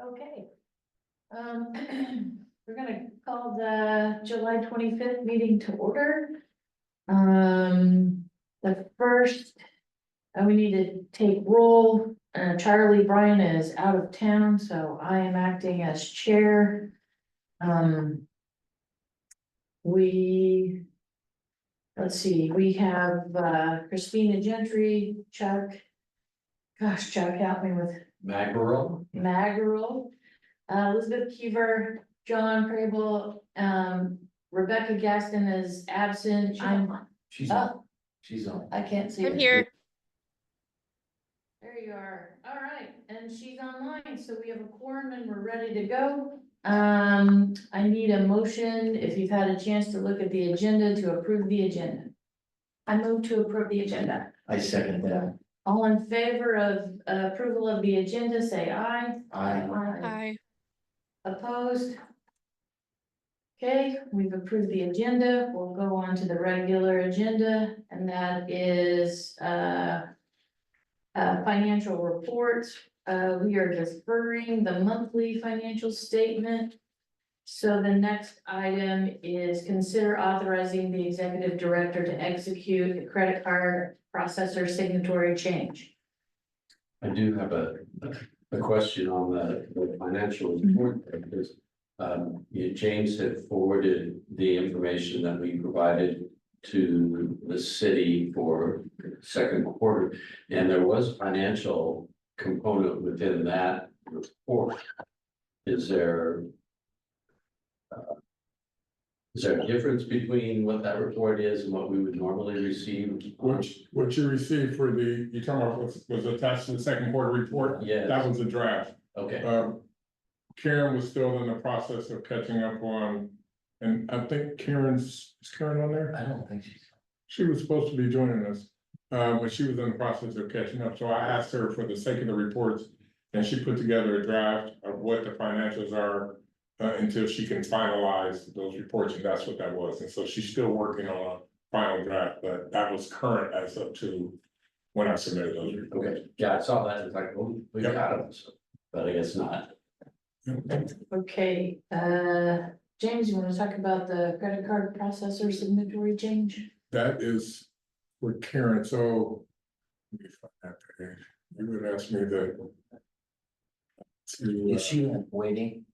Okay. We're gonna call the July 25th meeting to order. The first, we need to take roll. Charlie Bryan is out of town, so I am acting as chair. Let's see, we have Christina Gentry, Chuck. Gosh, Chuck, help me with Mackerel. Elizabeth Keever, John Crable, Rebecca Gaston is absent. She's on. She's on. I can't see her. I'm here. There you are. All right, and she's online, so we have a quorum and we're ready to go. I need a motion, if you've had a chance to look at the agenda, to approve the agenda. I move to approve the agenda. I second that. All in favor of approval of the agenda, say aye. Hi. Opposed? Okay, we've approved the agenda. We'll go on to the regular agenda, and that is financial reports. We are deferring the monthly financial statement. So the next item is consider authorizing the executive director to execute the credit card processor signatory change. I do have a question on the financial report, because James had forwarded the information that we provided to the city for second quarter, and there was a financial component within that report. Is there a difference between what that report is and what we would normally receive? What you received for the, you talking about was attached to the second quarter report? Yes. That was a draft. Okay, Karen was still in the process of catching up on, and I think is Karen on there? I don't think she's. She was supposed to be joining us, but she was in the process of catching up, so I asked her for the sake of the reports. And she put together a draft of what the financials are, until she can finalize those reports, and that's what that was. And so she's still working on a final draft, but that was current as up to when I submitted those reports. Okay, yeah, I saw that, it's like, oh, we Yep. got them, so, but I guess not. Okay, James, you want to talk about the credit card processor signatory change? That is for Karen, so. Let me find that page. You would ask me Is she waiting?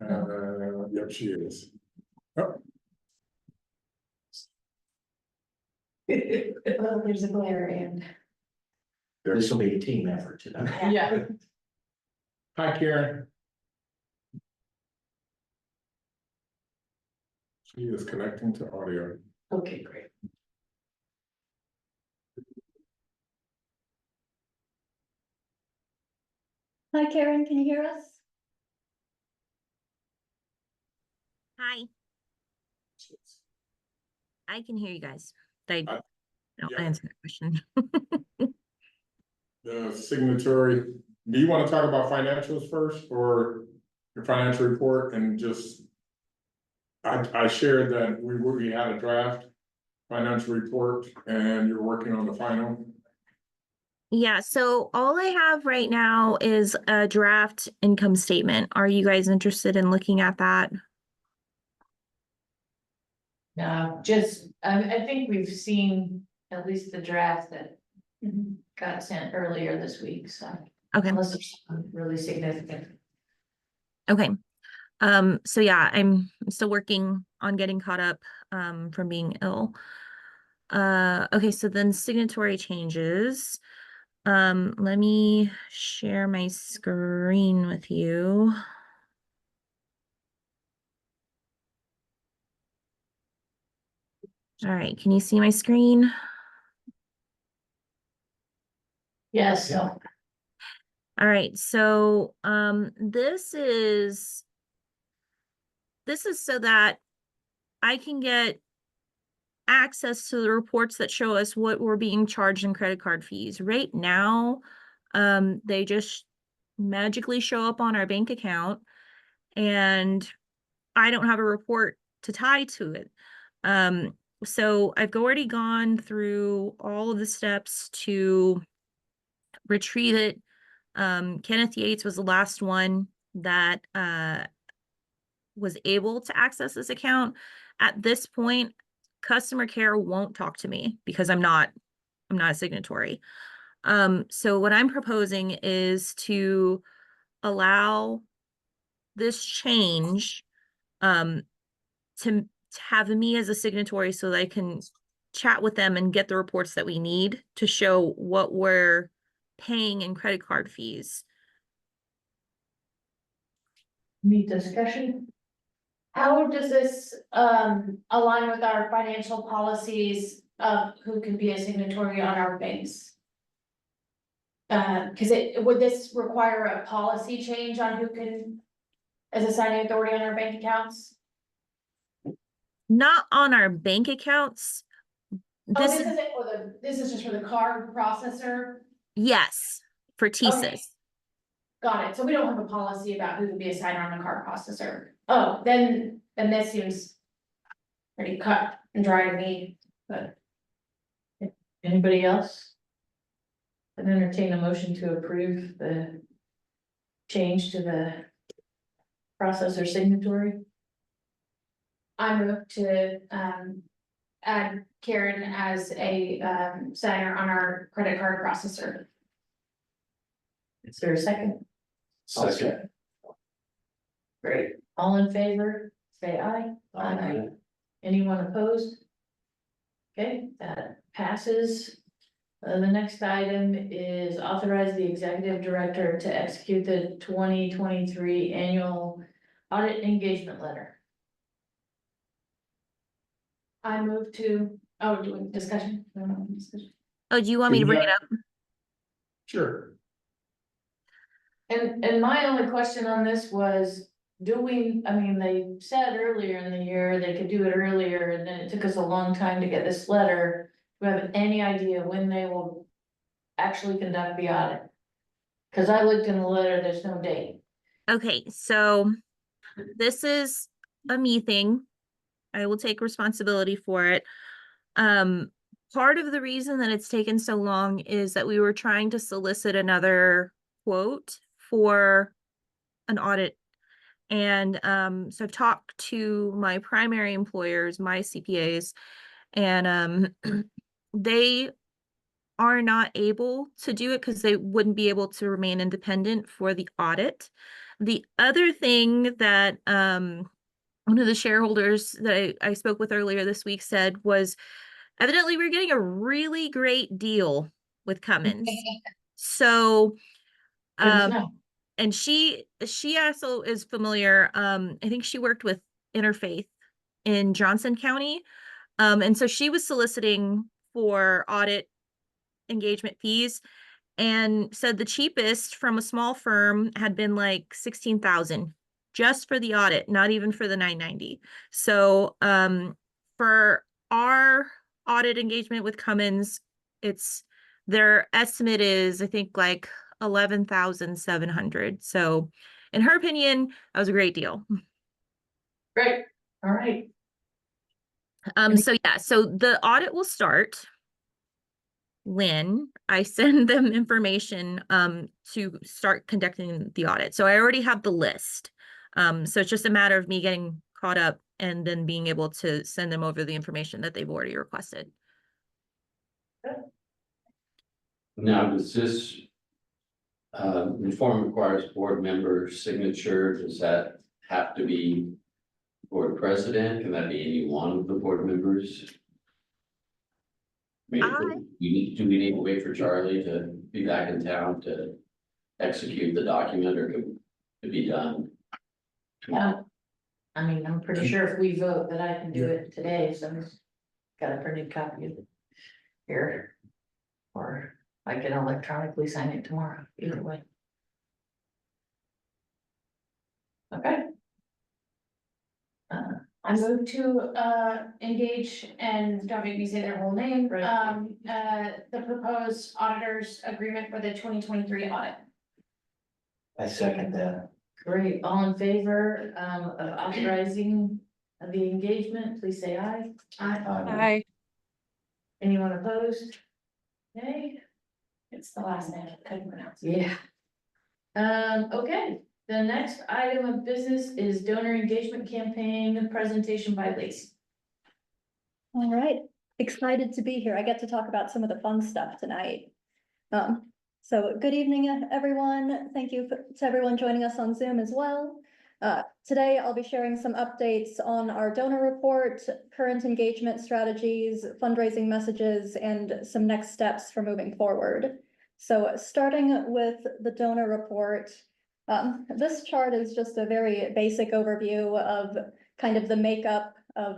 Yep, she is. Oh, Well, there's a glare and. This will be a team effort tonight. Yeah. hi, Karen. She is connecting to audio. Okay, great. Hi, Karen, can you hear us? Hi. I can hear you guys. No, yeah. I answered that question. The signatory, do you want to talk about financials first, or your financial report, and just? I shared that we had a draft financial report and you're working on the final. Yeah, so all I have right now is a draft income statement. Are you guys interested in looking at that? No, just, I think we've seen at least the draft that got sent earlier this week, so. Okay. Unless it's really significant. Okay. So yeah, I'm still working on getting caught up from being ill. Okay, so then signatory changes. Let me share my screen with you. All right, can you see my screen? Yes, Yeah. All right, so this is so that I can get access to the reports that show us what we're being charged in credit card fees. Right now, they just magically show up on our bank account, and I don't have a report to tie to it. So I've already gone through all of the steps to retrieve it. Kenneth Yates was the last one that was able to access this account. At this point, customer care won't talk to me because I'm not a signatory. So what I'm proposing is to allow this change to have me as a signatory so that I can chat with them and get the reports that we need to show what we're paying in credit card fees. Any discussion? How does this align with our financial policies of who can be a signatory on our banks? Cause would this require a policy change on who can, as a signing authority on our bank accounts? Not on our bank accounts. Oh, This this is, isn't for this is just for the card processor. yes, for TSYS. Got it. So we don't have a policy about who can be a signer on a card processor. Oh, then this seems pretty cut and dry to me, but. Anybody else? I'd entertain a motion to approve the change to the processor signatory. I move to add Karen as a signer on our credit card processor. Is there a second? Second. Great. All in favor, say aye. Aye. Anyone opposed? Okay, that passes. The next item is authorize the executive director to execute the 2023 annual audit engagement letter. I move to, oh, doing discussion. Oh, do you want me to bring it up? Sure. And my only question on this was, I mean, they said earlier in the year they could do it earlier, and then it took us a long time to get this letter. Do we have any idea when they will actually conduct the audit? Cause I looked in the letter, there's no date. Okay, so this is a me thing. I will take responsibility for it. Part of the reason that it's taken so long is that we were trying to solicit another quote for an audit. And so I've talked to my primary employers, my CPAs, and they are not able to do it because they wouldn't be able to remain independent for the audit. The other thing that one of the shareholders that I spoke with earlier this week said was evidently we're getting a really great deal with Cummins. So and she also is familiar, I think she worked with Interfaith in Johnson County. And so she was soliciting for audit engagement fees and said the cheapest from a small firm had been like 16,000 just for the audit, not even for the 990. So for our audit engagement with Cummins, their estimate is I think like 11,700. So in her opinion, that was a great deal. Great, all right. So yeah, so the audit will start when I send them information to start conducting the audit. So I already have the list. So it's just a matter of me getting caught up and then being able to send them over the information that they've already requested. Now, does this reform requires board member signature? Does that have to be board president? Can that be any one of the board members? I mean, do we need to wait for Charlie to be back in town to execute the document, or can it be done? I mean, I'm pretty sure if we vote that I can do it today, so I've got a printed copy of it here. Or I can electronically sign it tomorrow, either way. Okay. I move to engage, and don't make me say their whole name, Right. the proposed auditors agreement for the 2023 audit. I second that. Great, all in favor of authorizing the engagement, please say aye. Aye. Anyone opposed? Okay, It's the last name I couldn't pronounce. yeah. Okay, The next item of business is donor engagement campaign presentation by Lacey. All right, excited to be here. I get to talk about some of the fun stuff tonight. So good evening, everyone. Thank you to everyone joining us on Zoom as well. Today I'll be sharing some updates on our donor report, current engagement strategies, fundraising messages, and some next steps for moving forward. So starting with the donor report, this chart is just a very basic overview of kind of the makeup of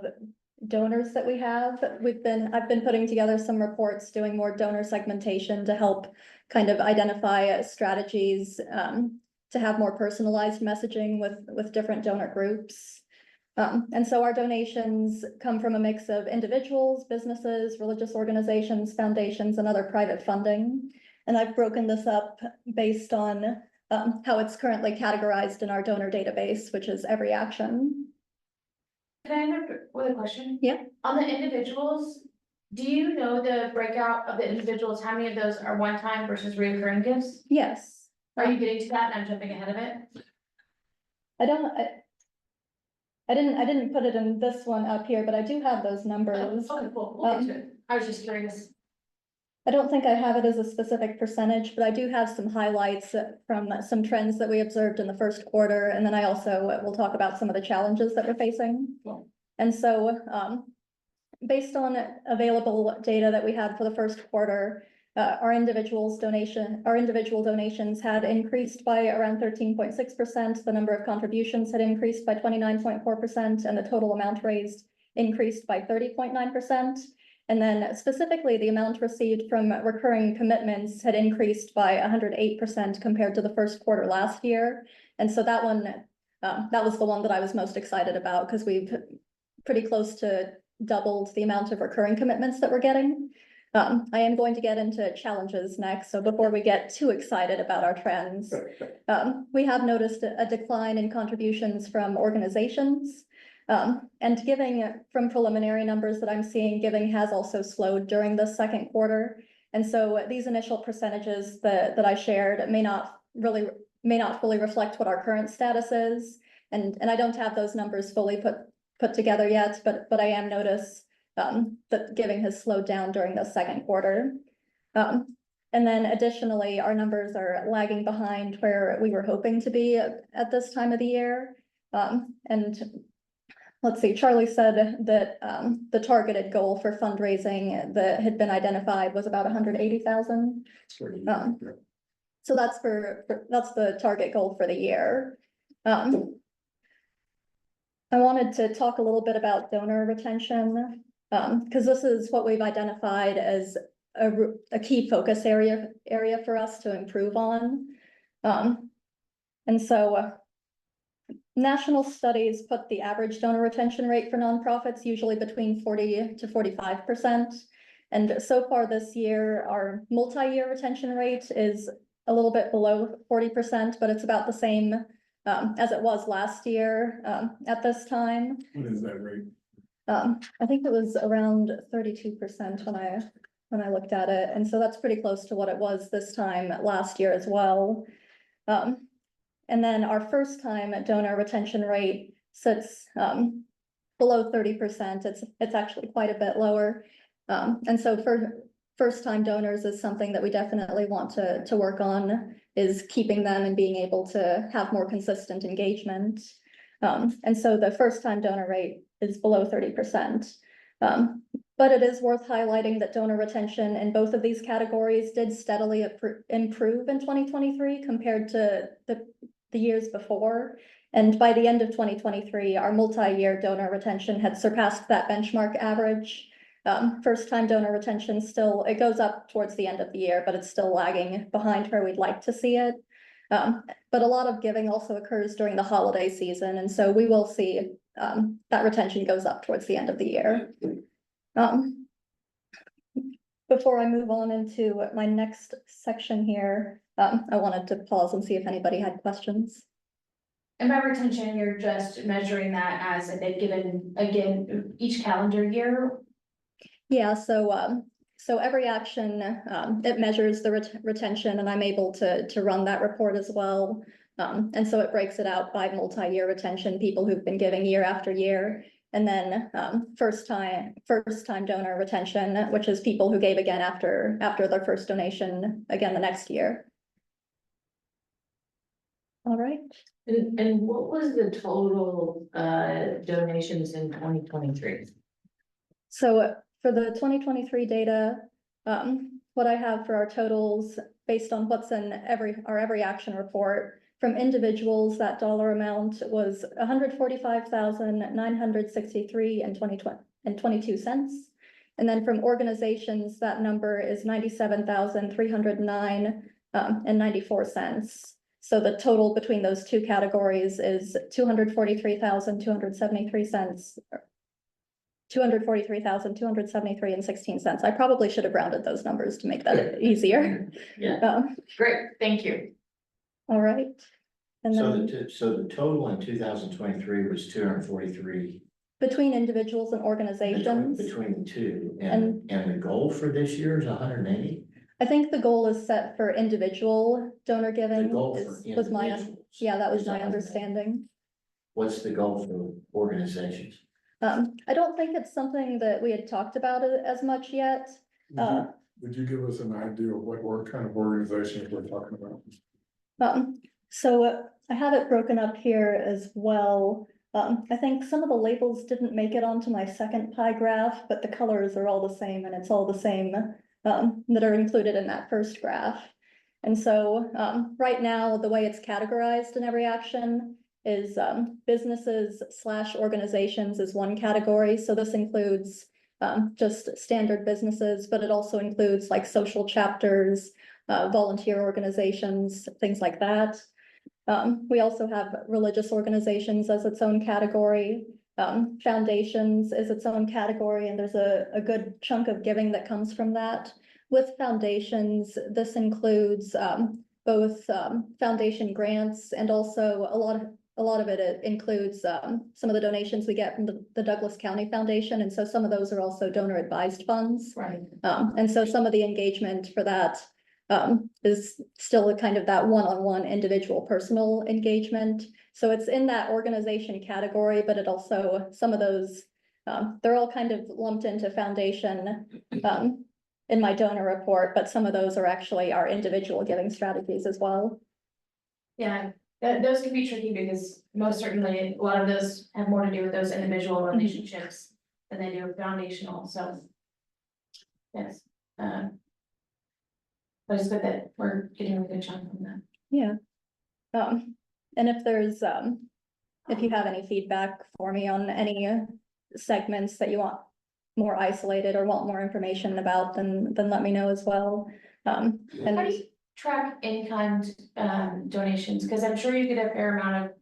donors that we have. I've been putting together some reports, doing more donor segmentation to help kind of identify strategies to have more personalized messaging with different donor groups. And so our donations come from a mix of individuals, businesses, religious organizations, foundations, and other private funding. And I've broken this up based on how it's currently categorized in our donor database, which is Every Action. Can I interrupt with a question? Yeah. On the individuals, do you know the breakout of the individuals? How many of those are one-time versus recurring gifts? Yes. Are you getting to that and I'm jumping ahead of it? I didn't put it in this one up here, but I do have those numbers. Okay, cool. We'll get to it. I was just curious. I don't think I have it as a specific percentage, but I do have some highlights from some trends that we observed in the first quarter. And then I also will talk about some of the challenges that we're facing. Cool. And so, based on available data that we had for the first quarter, our individual donations had increased by around 13.6%. The number of contributions had increased by 29.4%, and the total amount raised increased by 30.9%. And then specifically, the amount received from recurring commitments had increased by 108% compared to the first quarter last year. And so that one, that was the one that I was most excited about, because we've pretty close to doubled the amount of recurring commitments that we're getting. I am going to get into challenges next. So before we get too excited about our trends, we have noticed a decline in contributions from organizations. And giving, from preliminary numbers that I'm seeing, giving has also slowed during the second quarter. And so these initial percentages that I shared may not fully reflect what our current status is. And I don't have those numbers fully put together yet, but I am notice that giving has slowed down during the second quarter. And then additionally, our numbers are lagging behind where we were hoping to be at this time of the year. And let's see, Charlie said that the targeted goal for fundraising that had been identified was about 180,000. So that's that's the target goal for the year. I wanted to talk a little bit about donor retention, because this is what we've identified as a key focus area for us to improve on. And so national studies put the average donor retention rate for nonprofits usually between 40 to 45%. And so far this year, our multi-year retention rate is a little bit below 40%, but it's about the same as it was last year at this time. What is that rate? I think it was around 32% when I looked at it. And so that's pretty close to what it was this time last year as well. And then our first time donor retention rate sits below 30%. It's actually quite a bit lower. And so for first time donors is something that we definitely want to work on, is keeping them and being able to have more consistent engagement. And so the first time donor rate is below 30%. But it is worth highlighting that donor retention in both of these categories did steadily improve in 2023 compared to the years before. And by the end of 2023, our multi-year donor retention had surpassed that benchmark average. First time donor retention it goes up towards the end of the year, but it's still lagging behind where we'd like to see it. But a lot of giving also occurs during the holiday season. And so we will see that retention goes up towards the end of the year. Before I move on into my next section here, I wanted to pause and see if anybody had questions. And by retention, you're just measuring that as if they've given, again, each calendar year? Yeah, so every action, it measures the retention, and I'm able to run that report as well. And so it breaks it out by multi-year retention, people who've been giving year after year. And then first time donor retention, which is people who gave again after their first donation again the next year. All right. And what was the total donations in 2023? So for the 2023 data, what I have for our totals based on what's in our every action report from individuals, that dollar amount was $145,963.22. And then from organizations, that number is $97,309.94. So the total between those two categories is $243,273. $243,273.16. I probably should have rounded those numbers to make that easier. Yeah, great, thank you. All right. And So then the total in 2023 was 243. between individuals and organizations, Between the two, and the goal for this year is 180? I think the goal is set for individual donor The giving goal for was my, individuals. yeah, that was is my 180. understanding. What's the goal for organizations? I don't think it's something that we had talked about as much yet. Would you give us an idea of what kind of organizations we're talking about? So I have it broken up here as well. I think some of the labels didn't make it onto my second pie graph, but the colors are all the same and it's all the same that are included in that first graph. And so right now, the way it's categorized in every action is businesses / organizations is one category. So this includes just standard businesses, but it also includes like social chapters, volunteer organizations, things like that. We also have religious organizations as its own category. Foundations is its own category, and there's a good chunk of giving that comes from that. With foundations, this includes both foundation grants and also a lot of it includes some of the donations we get from the Douglas County Foundation, and so some of those are also donor advised funds. Right. And so some of the engagement for that is still a kind of that one-on-one individual personal engagement. So it's in that organization category, but it also, some of those, they're all kind of lumped into foundation in my donor report, but some of those are actually our individual giving strategies as well. Yeah, those can be tricky because most certainly a lot of those have more to do with those individual relationships than they do with foundational, so. Yes, but it's good that we're getting a good chunk from that. Yeah. And if there's, if you have any feedback for me on any segments that you want more isolated or want more information about, then let me know as well. How And do you track in-kind donations? Because I'm sure you get a fair amount of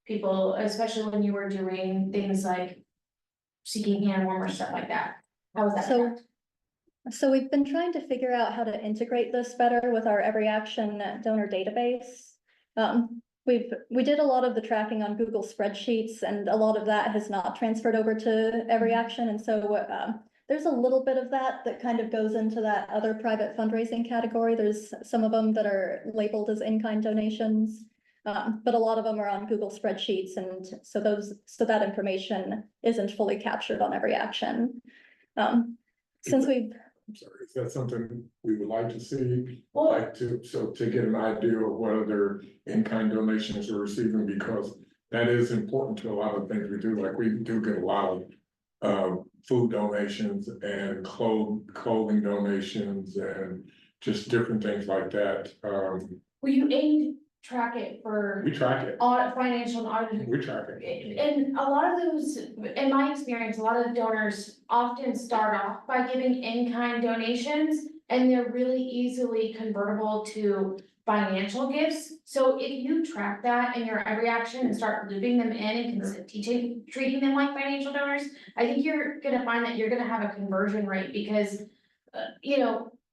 people, especially when you were doing things like seeking hand warmer, stuff like that. How was that tracked? So we've been trying to figure out how to integrate this better with our Every Action donor database. We did a lot of the tracking on Google spreadsheets, and a lot of that has not transferred over to Every Action. And so there's a little bit of that kind of goes into that other private fundraising category. There's some of them that are labeled as in-kind donations, but a lot of them are on Google spreadsheets. And so that information isn't fully captured on Every Action. Since we've I'm sorry, is that something we would like to see? Well, Like to get an idea of what other in-kind donations we're receiving, because that is important to a lot of things we do. Like we do get a lot of food donations and clothing donations and just different things like that. will you aim to track it for We track it, audit, financial and audit? we track it. And a lot of those, in my experience, a lot of the donors often start off by giving in-kind donations, and they're really easily convertible to financial gifts. So if you track that in your Every Action and start looping them in and treating them like financial donors, I think you're gonna find that you're gonna have a conversion rate because,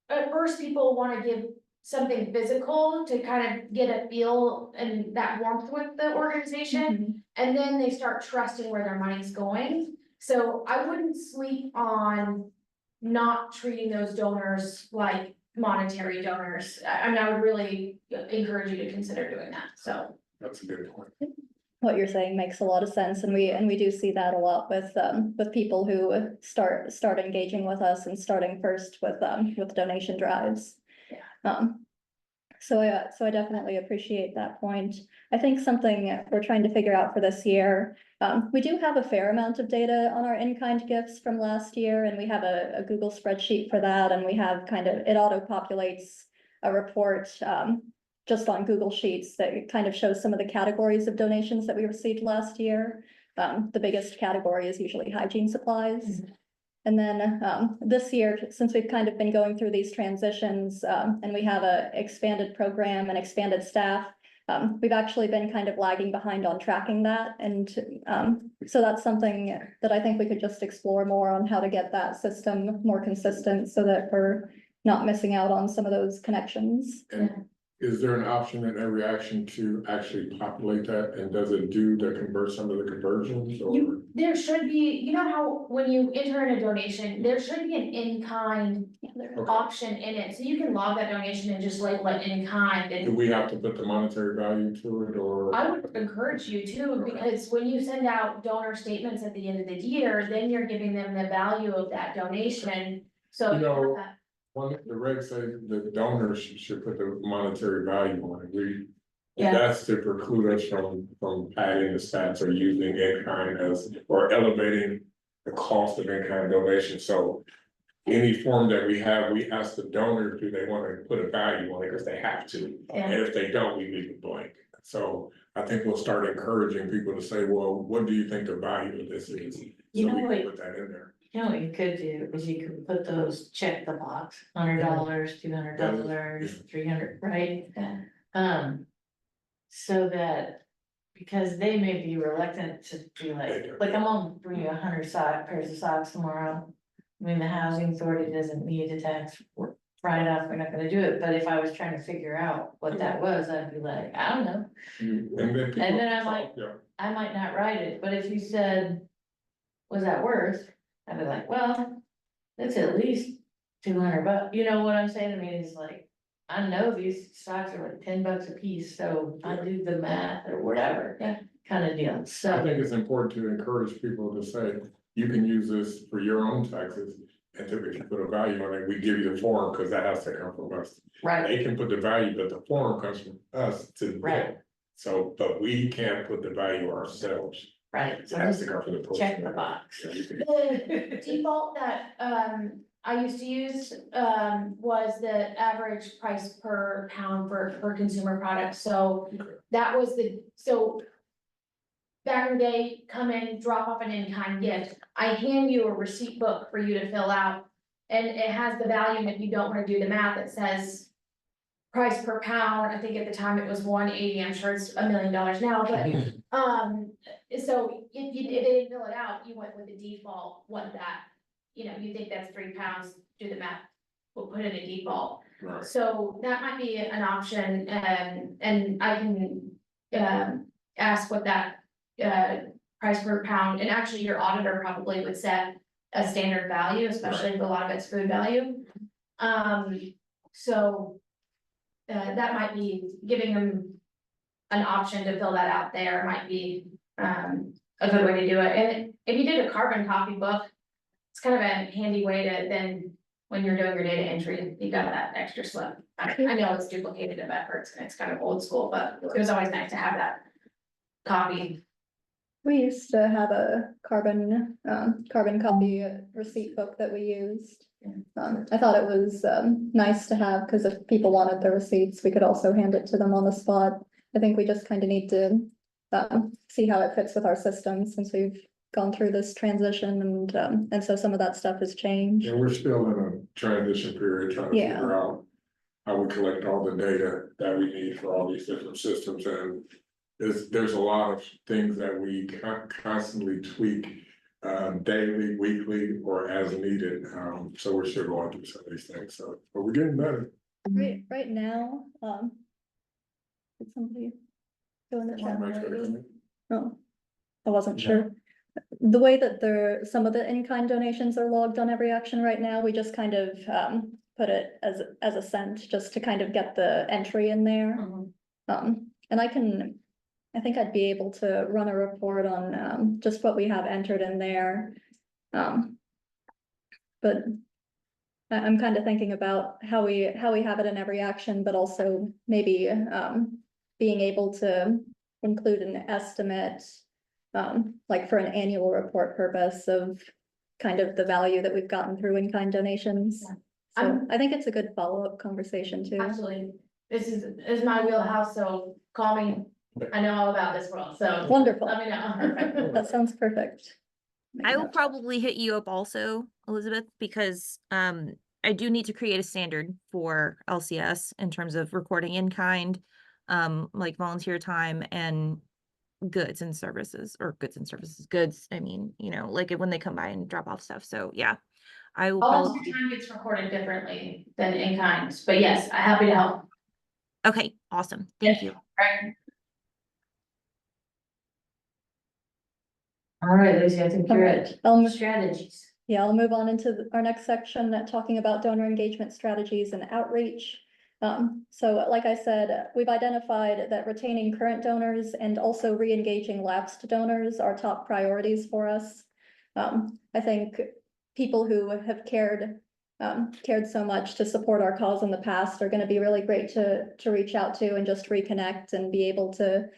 at first people wanna give something physical to kind of get a feel and that warmth with the organization. And then they start trusting where their money's going. So I wouldn't sleep on not treating those donors like monetary donors. I mean, I would really encourage you to consider doing that, so. That's a good point. What you're saying makes a lot of sense, and we do see that a lot with people who start engaging with us and starting first with donation drives. So I definitely appreciate that point. I think something we're trying to figure out for this year, we do have a fair amount of data on our in-kind gifts from last year, and we have a Google spreadsheet for that, and we have it auto-populates a report, just on Google Sheets that kind of shows some of the categories of donations that we received last year. The biggest category is usually hygiene supplies. And then this year, since we've kind of been going through these transitions, and we have a expanded program and expanded staff, we've actually been kind of lagging behind on tracking that. And so that's something that I think we could just explore more on how to get that system more consistent so that we're not missing out on some of those connections. And is there an option in every action to actually populate that, and does it convert some of the conversions, or? There should be, you know how when you enter in a donation, there should be an in-kind Yeah, there- Okay. option in it, so you can log that donation and just label it in-kind, Do and we have to put the monetary value to it, or? I would encourage you to, Okay. because when you send out donor statements at the end of the year, then you're giving them the value of that donation, so. You know, the regs say the donors should put the monetary value on it. Yeah. That's to preclude us from adding the stats or using in-kind or elevating the cost of in-kind donation. So any form that we have, we ask the donors, do they want to put a value on it, because they have to. And if they don't, we leave it blank. So I think we'll start encouraging people to say, well, what do you think the value of this is? So You know we can what- put that in there. You know what you could do is you could put those, check the box, $100, $200, 300, right? Yeah. So that, because they may be reluctant to be like I'm gonna bring you 100 pairs of socks tomorrow. I mean, the housing authority doesn't need a tax, right off, we're not gonna do it, but if I was trying to figure out what that was, I'd be like, I don't know. And then I might- Yeah. I might not write it, but if you said, was that worth? I'd be like, well, it's at least $200, you know what I'm saying? I mean, it's like, I know these socks are like $10 a piece, so I do the math or whatever. Yeah. Kind of deal, I so, think it's important to encourage people to say, you can use this for your own taxes. And if you put a value on it, we give you the form, because that has to come from us. right, They can put the value, but the form comes from us to them. Right. So, but we can't put the value ourselves. right, It so has just to come from the. post. check the box. Yeah, you can- The default that I used to use was the average price per pound for consumer products, so Okay. that was so. Back in the day, come in, drop off an in-kind gift, I hand you a receipt book for you to fill out. And it has the value, and if you don't wanna do the math, it says. Price per pound, I think at the time it was 180, I'm sure it's $1 million now, but so if they didn't fill it out, you went with the default, what that. You know, you think that's 3 pounds, do the math, we'll put in a default. Right. So that might be an option, and I can ask what that price per pound, and actually your auditor probably would set a standard value, especially if a lot of it's food value. So that might be giving them an option to fill that out there might be a good way to do it. And if you did a carbon copy book, it's kind of a handy way to then, when you're doing your data entry, you got that extra slip. I know it's duplicative efforts and it's kind of old school, but it was always nice to have that copy. We used to have a carbon copy receipt book that we used. I thought it was nice to have, because if people wanted the receipts, we could also hand it to them on the spot. I think we just kind of need to see how it fits with our system, since we've gone through this transition, and so some of that stuff has changed. And we're still in a transition period, trying to Yeah. figure out how we collect all the data that we need for all these different systems, and there's a lot of things that we constantly tweak daily, weekly, or as needed. So we're still going through some of these things, so, but we're getting better. Right now, did somebody go in the chat? already? Oh, I wasn't sure. The way that some of the in-kind donations are logged on every action right now, we just kind of put it as a cent, just to kind of get the entry in there. And I can I think I'd be able to run a report on, just what we have entered in there. But I'm kind of thinking about how we have it in every action, but also maybe, being able to include an estimate, like for an annual report purpose of kind of the value that we've gotten through in-kind donations. Yeah. So I think it's a good follow-up conversation too. Absolutely. This is my wheelhouse, so call me. I know all about this world, so Wonderful. let me know. That sounds perfect. I will probably hit you up also, Elizabeth, because I do need to create a standard for LCS in terms of recording in kind, like volunteer time and goods and services, goods. I mean, you know, like when they come by and drop off stuff. So yeah, I will Volunteer probably. time gets recorded differently than in kind, but yes, I'm happy to help. Okay, awesome. Thank you. Right. All right, Lacey, I think you're at Strategies. strategies. Yeah, I'll move on into our next section, talking about donor engagement strategies and outreach. So like I said, we've identified that retaining current donors and also re-engaging lapsed donors are top priorities for us. I think people who have cared so much to support our cause in the past are going to be really great to reach out to and just reconnect and be able to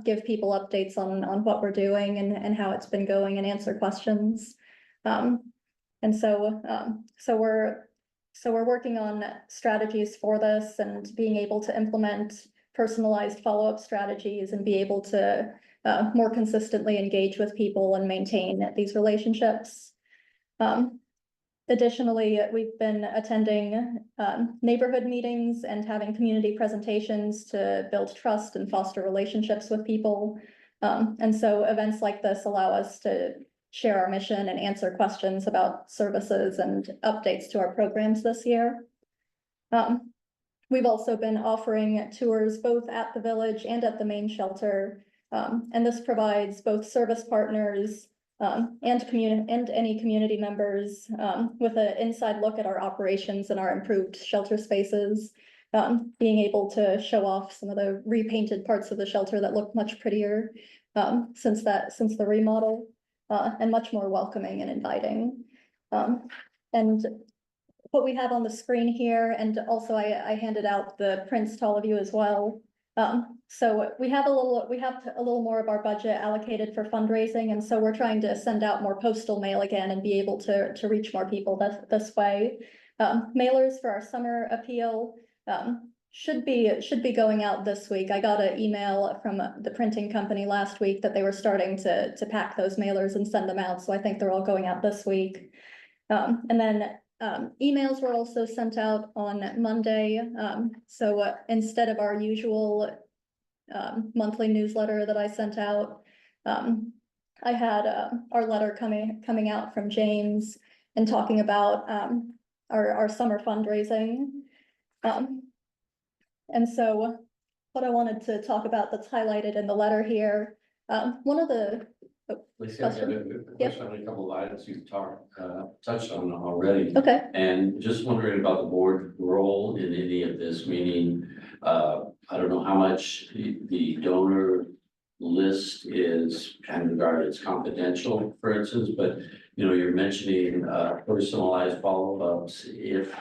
give people updates on what we're doing and how it's been going and answer questions. And so we're working on strategies for this and being able to implement personalized follow-up strategies and be able to more consistently engage with people and maintain these relationships. Additionally, we've been attending neighborhood meetings and having community presentations to build trust and foster relationships with people. And so events like this allow us to share our mission and answer questions about services and updates to our programs this year. We've also been offering tours both at the village and at the main shelter. And this provides both service partners and any community members with an inside look at our operations and our improved shelter spaces, being able to show off some of the repainted parts of the shelter that look much prettier since the remodel, and much more welcoming and inviting. And what we have on the screen here, and also I handed out the prints to all of you as well. So we have a little more of our budget allocated for fundraising, and so we're trying to send out more postal mail again and be able to reach more people this way. Mailers for our summer appeal should be going out this week. I got an email from the printing company last week that they were starting to pack those mailers and send them out, so I think they're all going out this week. And then emails were also sent out on Monday. So instead of our usual monthly newsletter that I sent out, I had our letter coming out from James and talking about our summer fundraising. And so what I wanted to talk about that's highlighted in the letter here, one of the Lisa, I've got a Yep. question on a couple of items you've touched on already. Okay. And just wondering about the board role in any of this, meaning, I don't know how much the donor list is kind of regarded as confidential, for instance, but, you know, you're mentioning, personalized follow-ups. If,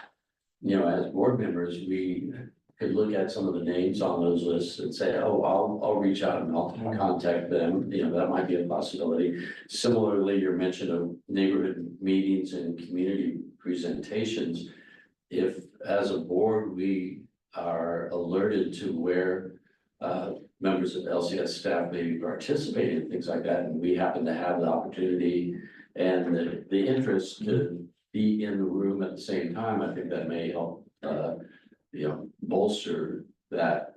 you know, as board members, we could look at some of the names on those lists and say, oh, I'll reach out and I'll contact them. You know, that might be a possibility. Similarly, your mention of neighborhood meetings and community presentations. If as a board, we are alerted to where members of LCS staff may be participating in things like that, and we happen to have the opportunity and the interest to be in the room at the same time, I think that may help you know, bolster that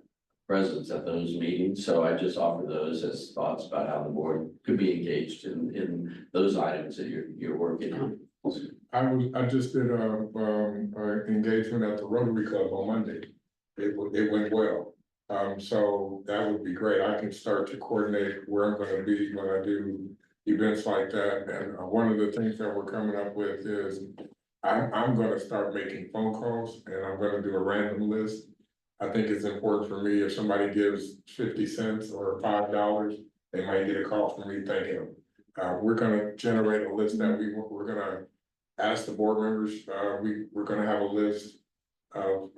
presence at those meetings. So I just offer those as thoughts about how the board could be engaged in those items that you're working on. I just did a engagement at the Rotary Club on Monday. It went well. So that would be great. I can start to coordinate where I'm gonna be when I do events like that. And one of the things that we're coming up with is I'm gonna start making phone calls and I'm gonna do a random list I think it's important for me, if somebody gives 50 cents or $5, they might get a call from me thanking them. We're gonna generate a list that we're gonna ask the board members, we're gonna have a list of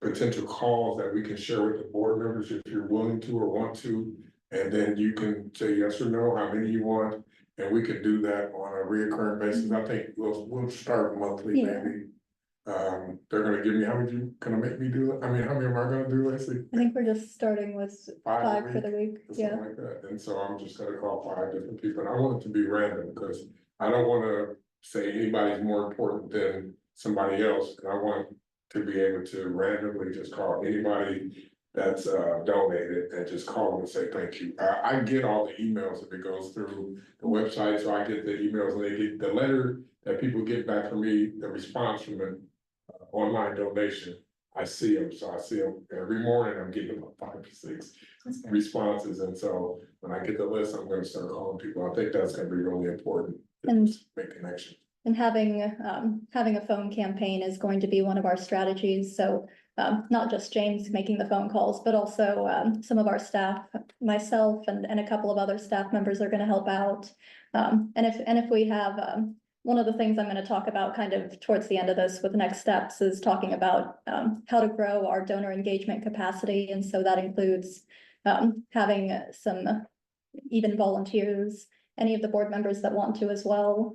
potential calls that we can share with the board members if you're willing to or want to. And then you can say yes or no, how many you want, and we can do that on a reoccurring basis. I think we'll start monthly, Yeah. maybe. They're gonna give me, how many you gonna make me do it? I mean, how many am I gonna do, Lacey? I think we're just starting with Five a five for the week, Or yeah. something like that, and so I'm just gonna call 5 different people, and I want it to be random, because I don't wanna say anybody's more important than somebody else, and I want to be able to randomly just call anybody that's donated and just call them and say thank you. I get all the emails if it goes through the website, so I get the emails, and they get the letter that people get back from me, the response from an online donation. I see them, so I see them every morning. I'm getting about 5 to 6 responses, and so when I get the list, I'm gonna start calling people. I think that's gonna be really important. to And- just make connections. And having a phone campaign is going to be one of our strategies, so not just James making the phone calls, but also some of our staff, myself and a couple of other staff members are gonna help out. And if we have, one of the things I'm gonna talk about kind of towards the end of this with next steps is talking about how to grow our donor engagement capacity, and so that includes having some even volunteers, any of the board members that want to as well,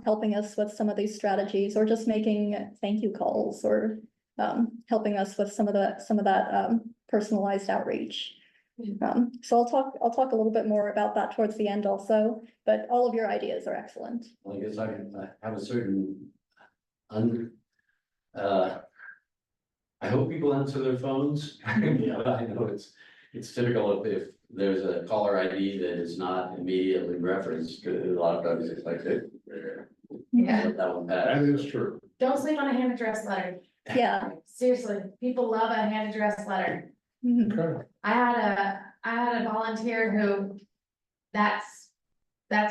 helping us with some of these strategies, or just making thank you calls, or helping us with some of that personalized outreach. So I'll talk a little bit more about that towards the end also, but all of your ideas are excellent. Well, I guess I have a certain I hope people answer their phones. Yeah, I know it's typical if there's a caller ID that is not immediately referenced, a lot of times it's like that. Yeah. That one pass. That is true. Don't sleep on a hand addressed letter. Yeah. Seriously, people love a hand addressed letter. Mhm. Okay. I had a volunteer who, that's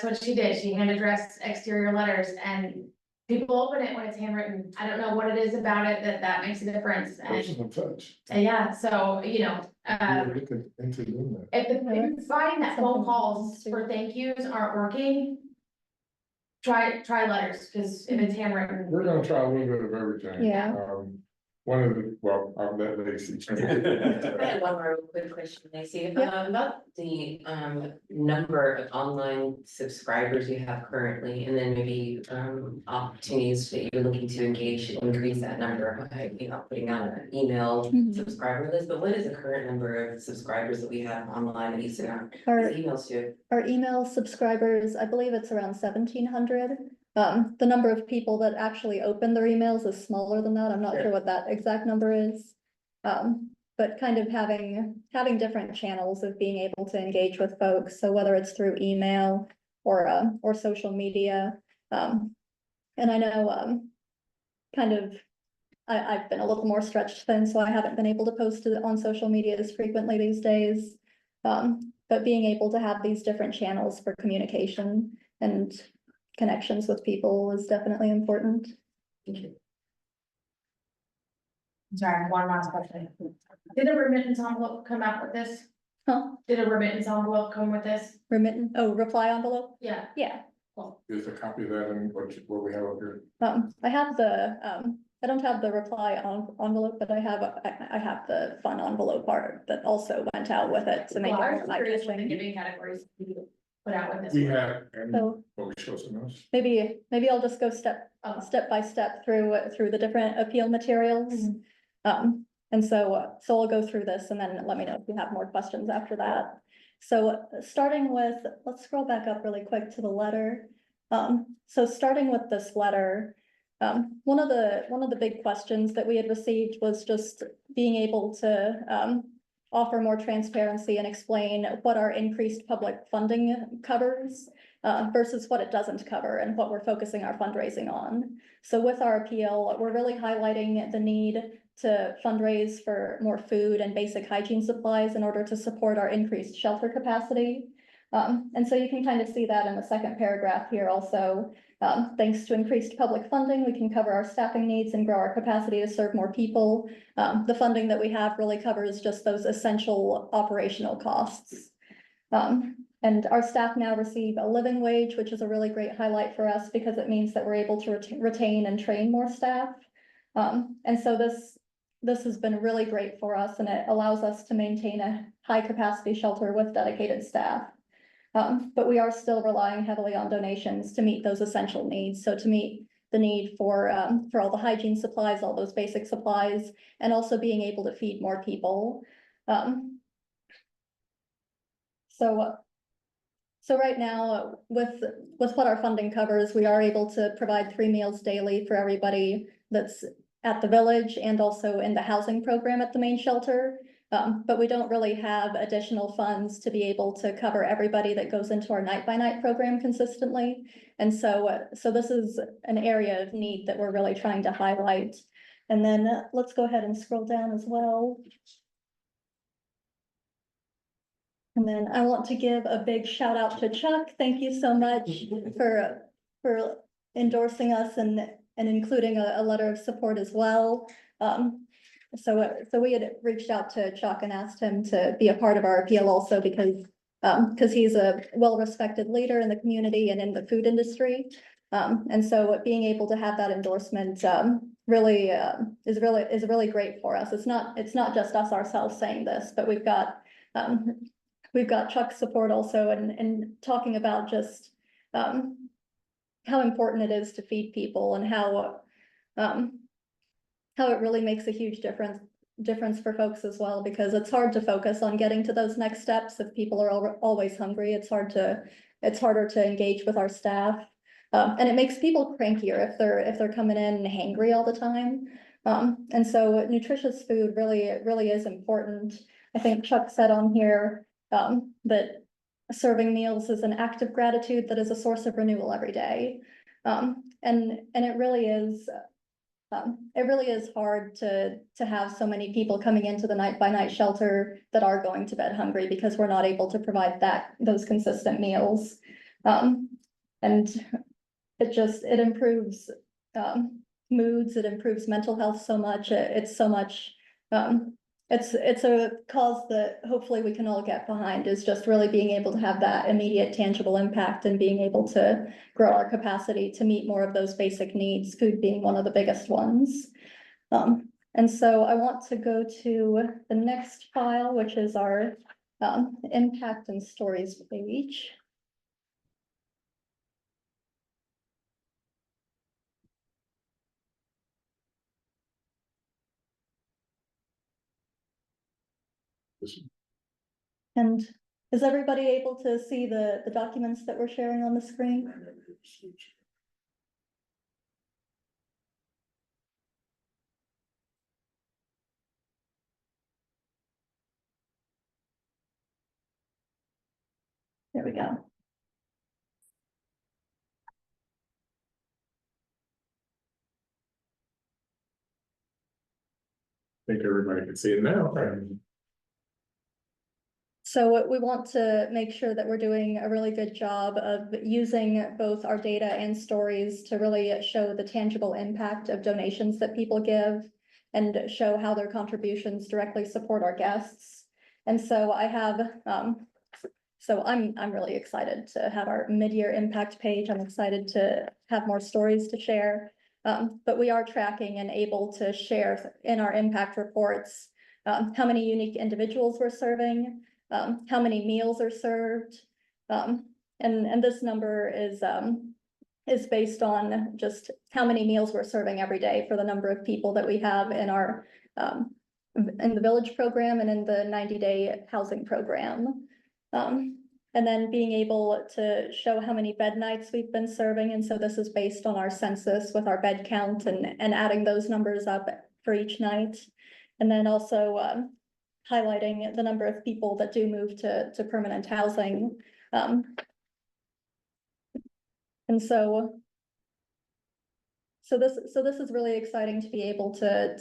what she did. She hand addressed exterior letters, and people open it when it's handwritten. I don't know what it is about it that makes a difference. Personal touch. And yeah, so, you know, We're looking into doing that. if you find that phone calls for thank yous aren't working, try letters, because if it's handwritten. We're gonna try a little bit of everything. Yeah. One of the, well, I'll let Lacey. I had one more quick question, Lacey, Yeah. about the number of online subscribers you have currently, and then maybe opportunities that you're looking to engage, increase that number by, putting out an email Mhm. subscriber list. But what is the current number of subscribers that we have online that you send out Our, emails to? our email subscribers, I believe it's around 1,700. The number of people that actually open their emails is smaller than that. I'm not sure what that exact number is. But kind of having different channels of being able to engage with folks. So whether it's through email or social media. And I know, I've been a little more stretched thin, so I haven't been able to post it on social media as frequently these days. But being able to have these different channels for communication and connections with people is definitely important. Sorry, one last question. Did a remittance envelope come out with this? Huh? Did a remittance envelope come with this? Reply envelope? Yeah. Yeah, There's a copy of that in what we have up here. I have I don't have the reply envelope, but I have the fun envelope part that also went out with it to make it Well, I more was curious what the eye-catching. giving categories you put out with this. We one. have, and So what we show some else. maybe I'll just go step by step through the different appeal materials. And so I'll go through this and then let me know if you have more questions after that. So starting with, let's scroll back up really quick to the letter. So starting with this letter, one of the big questions that we had received was just being able to offer more transparency and explain what our increased public funding covers versus what it doesn't cover and what we're focusing our fundraising on. So with our appeal, we're really highlighting the need to fundraise for more food and basic hygiene supplies in order to support our increased shelter capacity. And so you can kind of see that in the second paragraph here also. Thanks to increased public funding, we can cover our staffing needs and grow our capacity to serve more people. The funding that we have really covers just those essential operational costs. And our staff now receive a living wage, which is a really great highlight for us because it means that we're able to retain and train more staff. And so this has been really great for us, and it allows us to maintain a high capacity shelter with dedicated staff. But we are still relying heavily on donations to meet those essential needs. So to meet the need for all the hygiene supplies, all those basic supplies, and also being able to feed more people. So right now, with what our funding covers, we are able to provide 3 meals daily for everybody that's at the village and also in the housing program at the main shelter. But we don't really have additional funds to be able to cover everybody that goes into our night-by-night program consistently. And so this is an area of need that we're really trying to highlight. And then let's go ahead and scroll down as well. And then I want to give a big shout out to Chuck. Thank you so much for endorsing us and including a letter of support as well. So we had reached out to Chuck and asked him to be a part of our appeal also because he's a well-respected leader in the community and in the food industry. And so being able to have that endorsement really is really great for us. It's not just us ourselves saying this, but we've got Chuck's support also in talking about just how important it is to feed people and how it really makes a huge difference for folks as well, because it's hard to focus on getting to those next steps if people are always hungry. It's harder to engage with our staff. And it makes people crankier if they're coming in hangry all the time. And so nutritious food really is important. I think Chuck said on here that serving meals is an act of gratitude that is a source of renewal every day. And it really is. It really is hard to have so many people coming into the night-by-night shelter that are going to bed hungry because we're not able to provide those consistent meals. And it improves moods, it improves mental health so much. It's so much. It's a cause that hopefully we can all get behind, is just really being able to have that immediate tangible impact and being able to grow our capacity to meet more of those basic needs, food being one of the biggest ones. And so I want to go to the next file, which is our impact and stories page. And is everybody able to see the documents that we're sharing on the screen? There we go. I think everybody can see it now. So we want to make sure that we're doing a really good job of using both our data and stories to really show the tangible impact of donations that people give and show how their contributions directly support our guests. And so I have, so I'm really excited to have our mid-year impact page. I'm excited to have more stories to share. But we are tracking and able to share in our impact reports how many unique individuals we're serving, how many meals are served. And this number is based on just how many meals we're serving every day for the number of people that we have in our in the village program and in the 90-day housing program. And then being able to show how many bed nights we've been serving. And so this is based on our census with our bed count and adding those numbers up for each night. And then also highlighting the number of people that do move to permanent housing. And so this is really exciting to be able to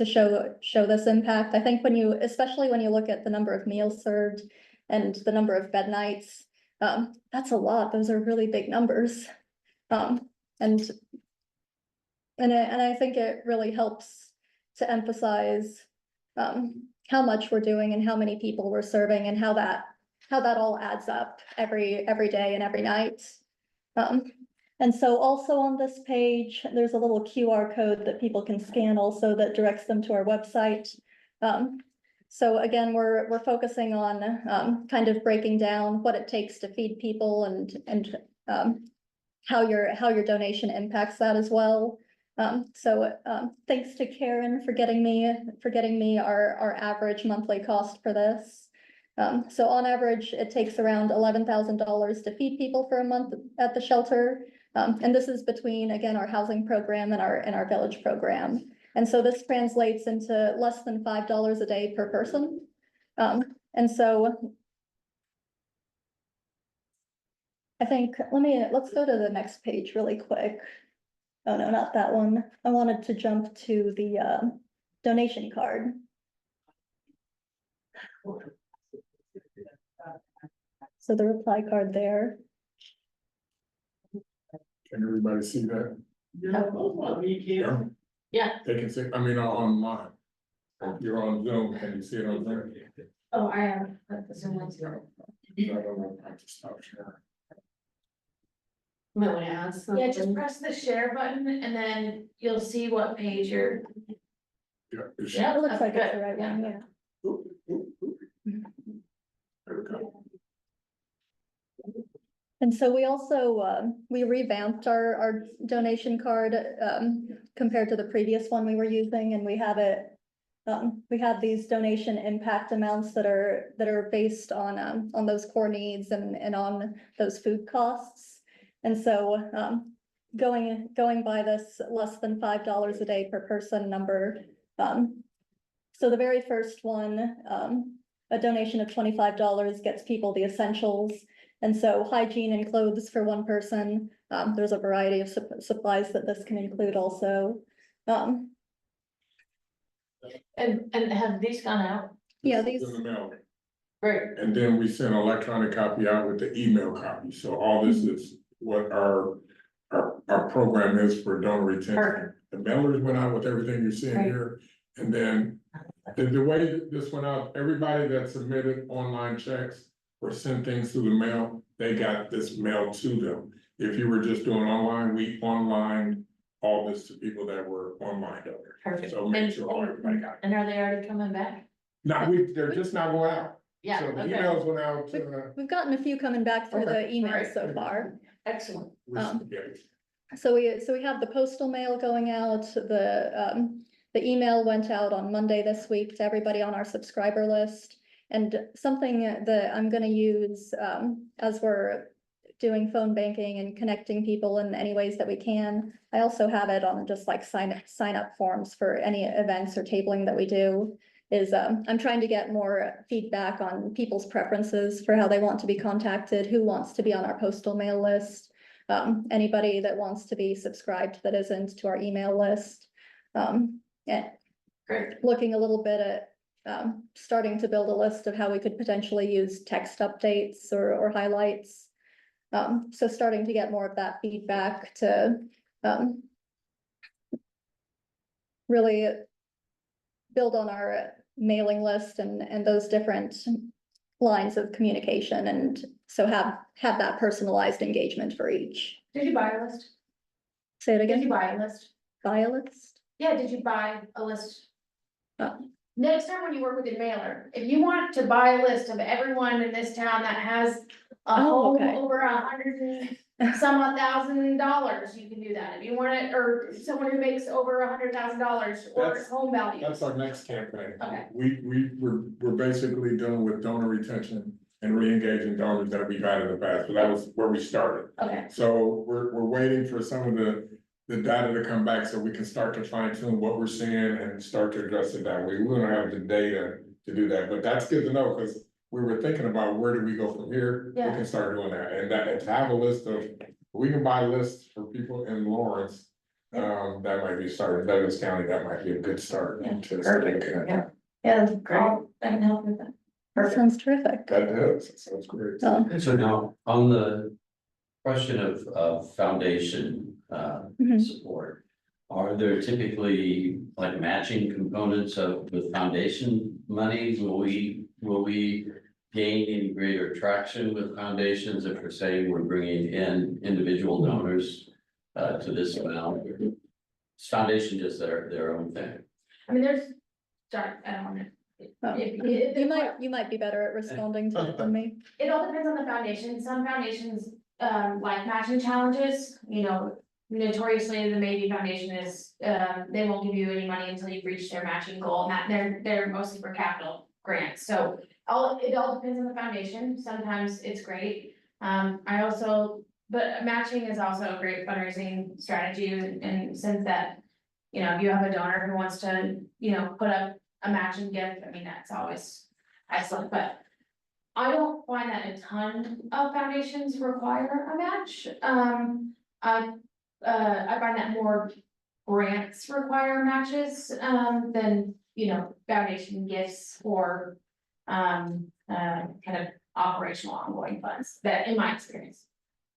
show this impact. I think especially when you look at the number of meals served and the number of bed nights, that's a lot. Those are really big numbers. I think it really helps to emphasize how much we're doing and how many people we're serving and how that all adds up every day and every night. And so also on this page, there's a little QR code that people can scan also that directs them to our website. So again, we're focusing on kind of breaking down what it takes to feed people and how your donation impacts that as well. So thanks to Karen for getting me our average monthly cost for this. So on average, it takes around $11,000 to feed people for a month at the shelter. And this is between, again, our housing program and our village program. And so this translates into less than $5 a day per person. And so I think, let's go to the next page really quick. Oh, no, not that one. I wanted to jump to the donation card. So the reply card there. Can everybody see that? Yeah. They can see, I mean, online. You're on Zoom, can you see it on there? Oh, I have. Zoom links. I don't know if I have to stop sharing. Might want to add something. Yeah, just press the share button and then you'll see what page you're. Yeah. it's- Yeah. It looks like it's Good. the right one, yeah. There we go. And so we also, we revamped our donation card, compared to the previous one we were using, and we have it. We have these donation impact amounts that are based on those core needs and on those food costs. And so, going by this less than $5 a day per person number. So the very first one, a donation of $25 gets people the essentials. And so hygiene and clothes for one person. There's a variety of supplies that this can include also. And have these gone out? Yeah, It's these, in the mail. Great. And then we send an electronic copy out with the email copy, so all this is what our program is for donor retention. Perfect. The mailers went out with everything you're seeing Right. here, and then the way that this went out, everybody that submitted online checks or sent things through the mail, they got this mailed to them. If you were just doing online, we online all this to people that were online donors. Perfect. So make sure everybody got it. And are they already coming back? Now, they're just not going out. Yeah, So the okay, emails went out we- to, we've gotten a few coming back through the Okay. email Right. so far. excellent. Um, yeah. So we have the postal mail going out, the email went out on Monday this week to everybody on our subscriber list. And something that I'm gonna use, as we're doing phone banking and connecting people in any ways that we can. I also have it on just like sign up forms for any events or tabling that we do. I'm trying to get more feedback on people's preferences for how they want to be contacted, who wants to be on our postal mail list. Anybody that wants to be subscribed that isn't to our email list. Yeah, Great. looking a little bit at, starting to build a list of how we could potentially use text updates or highlights. So starting to get more of that feedback to, really build on our mailing list and those different lines of communication, and so have that personalized engagement for each. Did you buy a list? Say it Did you again, buy a list? buy a list? Yeah, did you buy a list? Oh. Next time when you work with a mailer, if you want to buy a list of everyone in this town that has a Oh, home okay. over some odd $1,000, you can do that. If you want it, or someone who makes over $100,000 or That's- home value. That's our next campaign. Okay. We're basically dealing with donor retention and re-engaging donors that we've had in the past, but that was where we started. Okay, So we're waiting for some of the data to come back so we can start to fine tune what we're seeing and start to address it that way. We don't have the data to do that, but that's good to know, because we were thinking about where do we go from here? We Yeah. can start doing that, and to have a list of, we can buy lists for people in Lawrence. That might be starting, Douglas County, that might be a good start. Yeah, to perfect, looking at. yeah. Yeah, that's great. I can help with that. That sounds terrific. That does, that sounds great. Um, So now, on the Question of foundation, Mhm. support. Are there typically like matching components of the foundation money? Will we gain any greater traction with foundations if we're saying we're bringing in individual donors to this amount? Is foundation just their own thing? I mean, sorry, I don't wanna. Oh, you might be better at responding to it than me. It all depends on the foundation. Some foundations, like matching challenges, you know, notoriously the Maybe Foundation is, they won't give you any money until you've reached their matching goal, and that they're mostly for capital grants. So it all depends on the foundation. Sometimes it's great. But matching is also a great fundraising strategy in the sense that, you know, if you have a donor who wants to, you know, put up a matching gift, I mean, that's always excellent, but I don't find that a ton of foundations require a match. I find that more grants require matches, than, you know, foundation gifts or, kind of operational ongoing funds, that in my experience.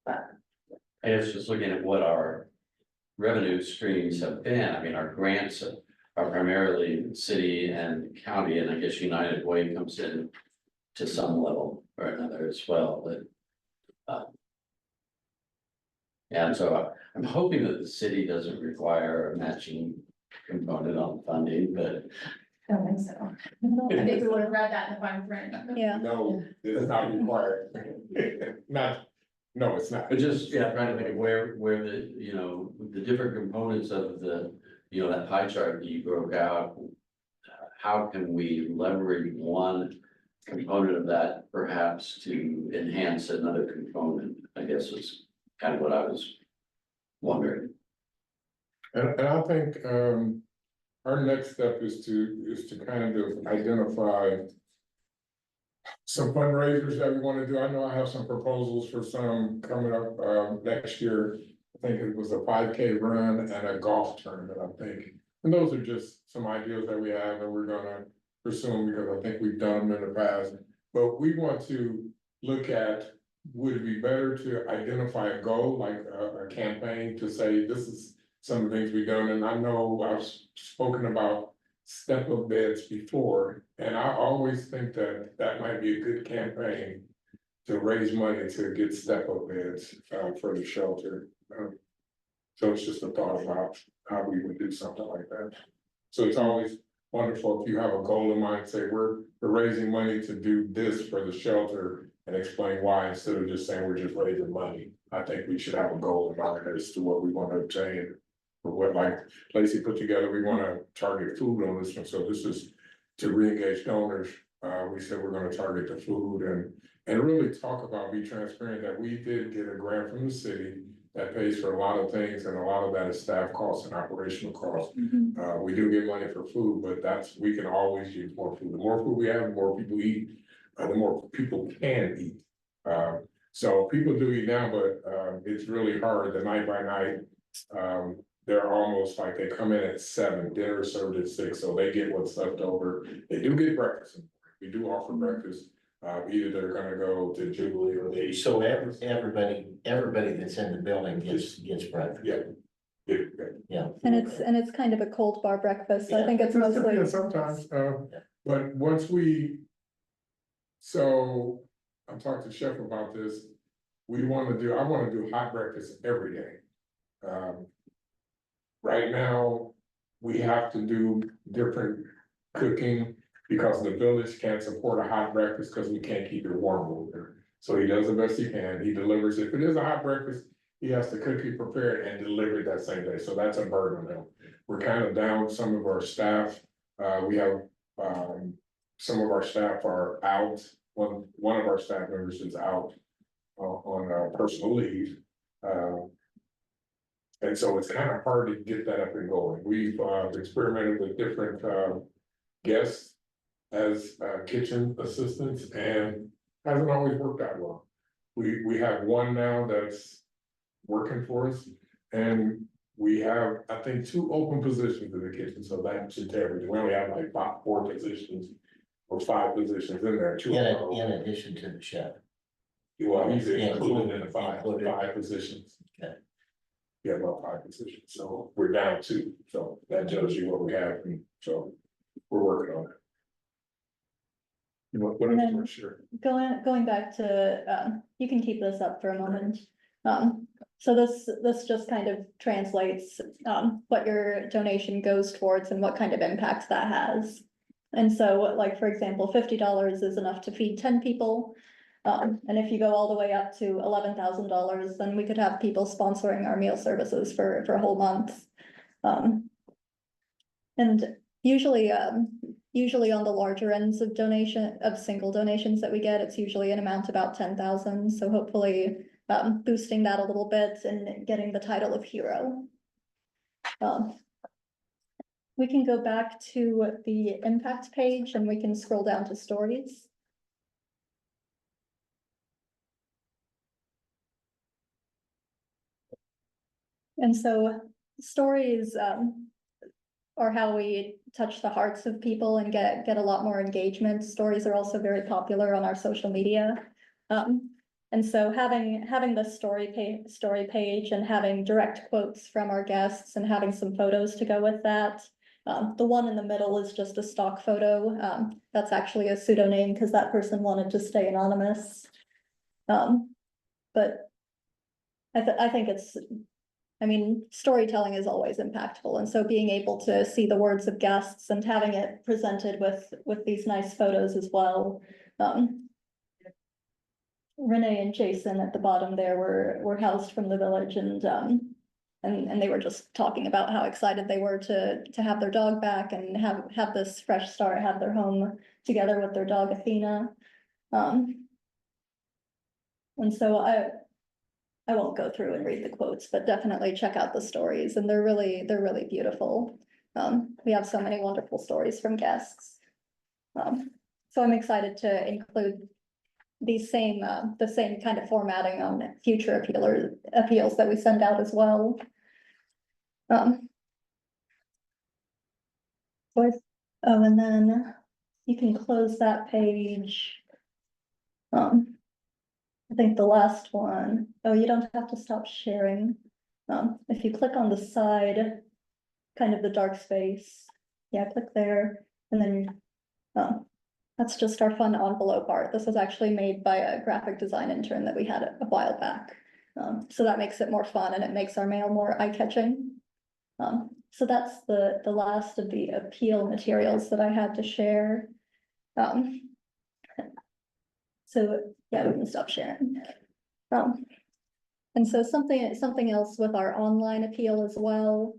But I guess just looking at what our revenue streams have been, I mean, our grants are primarily city and county, and I guess United Way comes in to some level or another as well, but. And so I'm hoping that the city doesn't require a matching component on funding, but I don't think so. I think we would have read that in the fine print. Yeah, No, it's not required. No, it's not. but just, yeah, trying to think of where the, you know, the different components of the, you know, that pie chart that you broke out. How can we leverage one component of that perhaps to enhance another component, I guess is kind of what I was wondering. And I think, our next step is to kind of identify some fundraisers that we want to do. I know I have some proposals for some coming up, next year. I think it was a 5K run and a golf tournament, I think. And those are just some ideas that we have and we're gonna pursue them because I think we've done them in the past. But we want to look at, would it be better to identify a goal, like a campaign to say, this is some of the things we've done, and I know I've spoken about step-up beds before, and I always think that that might be a good campaign to raise money to get step-up beds, for the shelter. So it's just a thought about how we would do something like that. So it's always wonderful if you have a goal in mind, say, we're raising money to do this for the shelter, and explain why, instead of just saying we're just raising money. I think we should have a goal in mind as to what we want to obtain. For what, like Lacey put together, we want to target food on this one, so this is to re-engage donors. We said we're gonna target the food and really talk about, be transparent that we did get a grant from the city that pays for a lot of things, and a lot of that is staff costs and operational costs. We do get money for food, but we can always use more food. The more food we have, the more people eat, the more people can eat. So people do eat now, but it's really hard, the night by night. They're almost like they come in at 7, dinner served at 6, so they get what's left over. They do get breakfast. We do offer breakfast. Either they're gonna go to Jubilee or they. So everybody that's in the building gets breakfast. Yeah. Yeah. and it's kind of a cold bar breakfast. I think it's mostly. Yeah, sometimes, but once so I'm talking to Chef about this. I wanna do hot breakfast every day. Right now, we have to do different cooking because the village can't support a hot breakfast because we can't keep it warm over there. So he does the best he can. He delivers. If it is a hot breakfast, he has to cook it, prepare it, and deliver it that same day. So that's a burden on him. We're kind of down some of our staff. We have, some of our staff are out. One of our staff members is out on personal leave. And so it's kind of hard to get that up and going. We've experimented with different guests as kitchen assistants, and hasn't always worked out well. We have one now that's working for us, and we have, I think, 2 open positions in the kitchen, so that should tell everything. We only have like 4 positions or 5 positions in there. 2 In addition to the chef. Well, he's Yeah, included in the included. five positions. Okay. Yeah, about 5 positions, so we're down 2, so that tells you what we have, so we're working on it. What else, for sure? Going back to, you can keep this up for a moment. So this just kind of translates, what your donation goes towards and what kind of impact that has. And so, like, for example, $50 is enough to feed 10 people. And if you go all the way up to $11,000, then we could have people sponsoring our meal services for a whole month. And usually on the larger ends of single donations that we get, it's usually an amount about 10,000. So hopefully, boosting that a little bit and getting the title of hero. We can go back to the impact page and we can scroll down to stories. And so stories, are how we touch the hearts of people and get a lot more engagement. Stories are also very popular on our social media. And so having the story page and having direct quotes from our guests and having some photos to go with that. The one in the middle is just a stock photo. That's actually a pseudonym because that person wanted to stay anonymous. But I think storytelling is always impactful, and so being able to see the words of guests and having it presented with these nice photos as well. Renee and Jason at the bottom there were housed from the village, and they were just talking about how excited they were to have their dog back and have this fresh start, have their home together with their dog Athena. And so I won't go through and read the quotes, but definitely check out the stories, and they're really beautiful. We have so many wonderful stories from guests. So I'm excited to include the same kind of formatting on future appeals that we send out as well. And then you can close that page. I think the last one, you don't have to stop sharing. If you click on the side, kind of the dark space, click there, and then that's just our fun envelope art. This was actually made by a graphic design intern that we had a while back. So that makes it more fun and it makes our mail more eye-catching. So that's the last of the appeal materials that I had to share. So yeah, we can stop sharing. And so something else with our online appeal as well.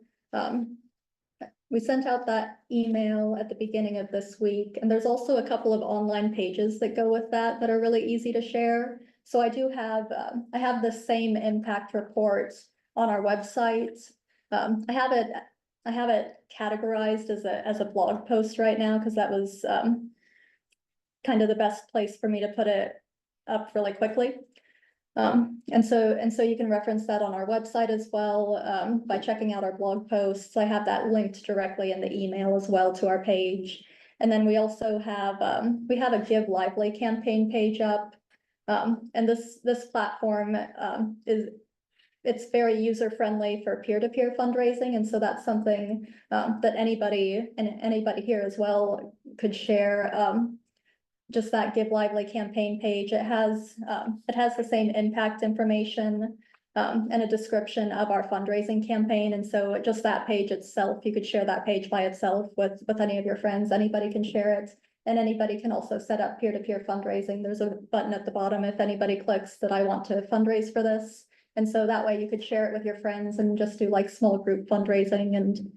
We sent out that email at the beginning of this week, and there's also a couple of online pages that go with that are really easy to share. So I do have, I have the same impact report on our website. I have it categorized as a blog post right now, because that was kind of the best place for me to put it up really quickly. And so you can reference that on our website as well, by checking out our blog posts. I have that linked directly in the email as well to our page. And then we also have, we have a Give Lively campaign page up. And this platform, it's very user-friendly for peer-to-peer fundraising. And so that's something, that anybody here as well could share. Just that Give Lively campaign page. It has the same impact information and a description of our fundraising campaign. And so just that page itself, you could share that page by itself with any of your friends. Anybody can share it, and anybody can also set up peer-to-peer fundraising. There's a button at the bottom if anybody clicks that I want to fundraise for this. And so that way you could share it with your friends and just do like small group fundraising, and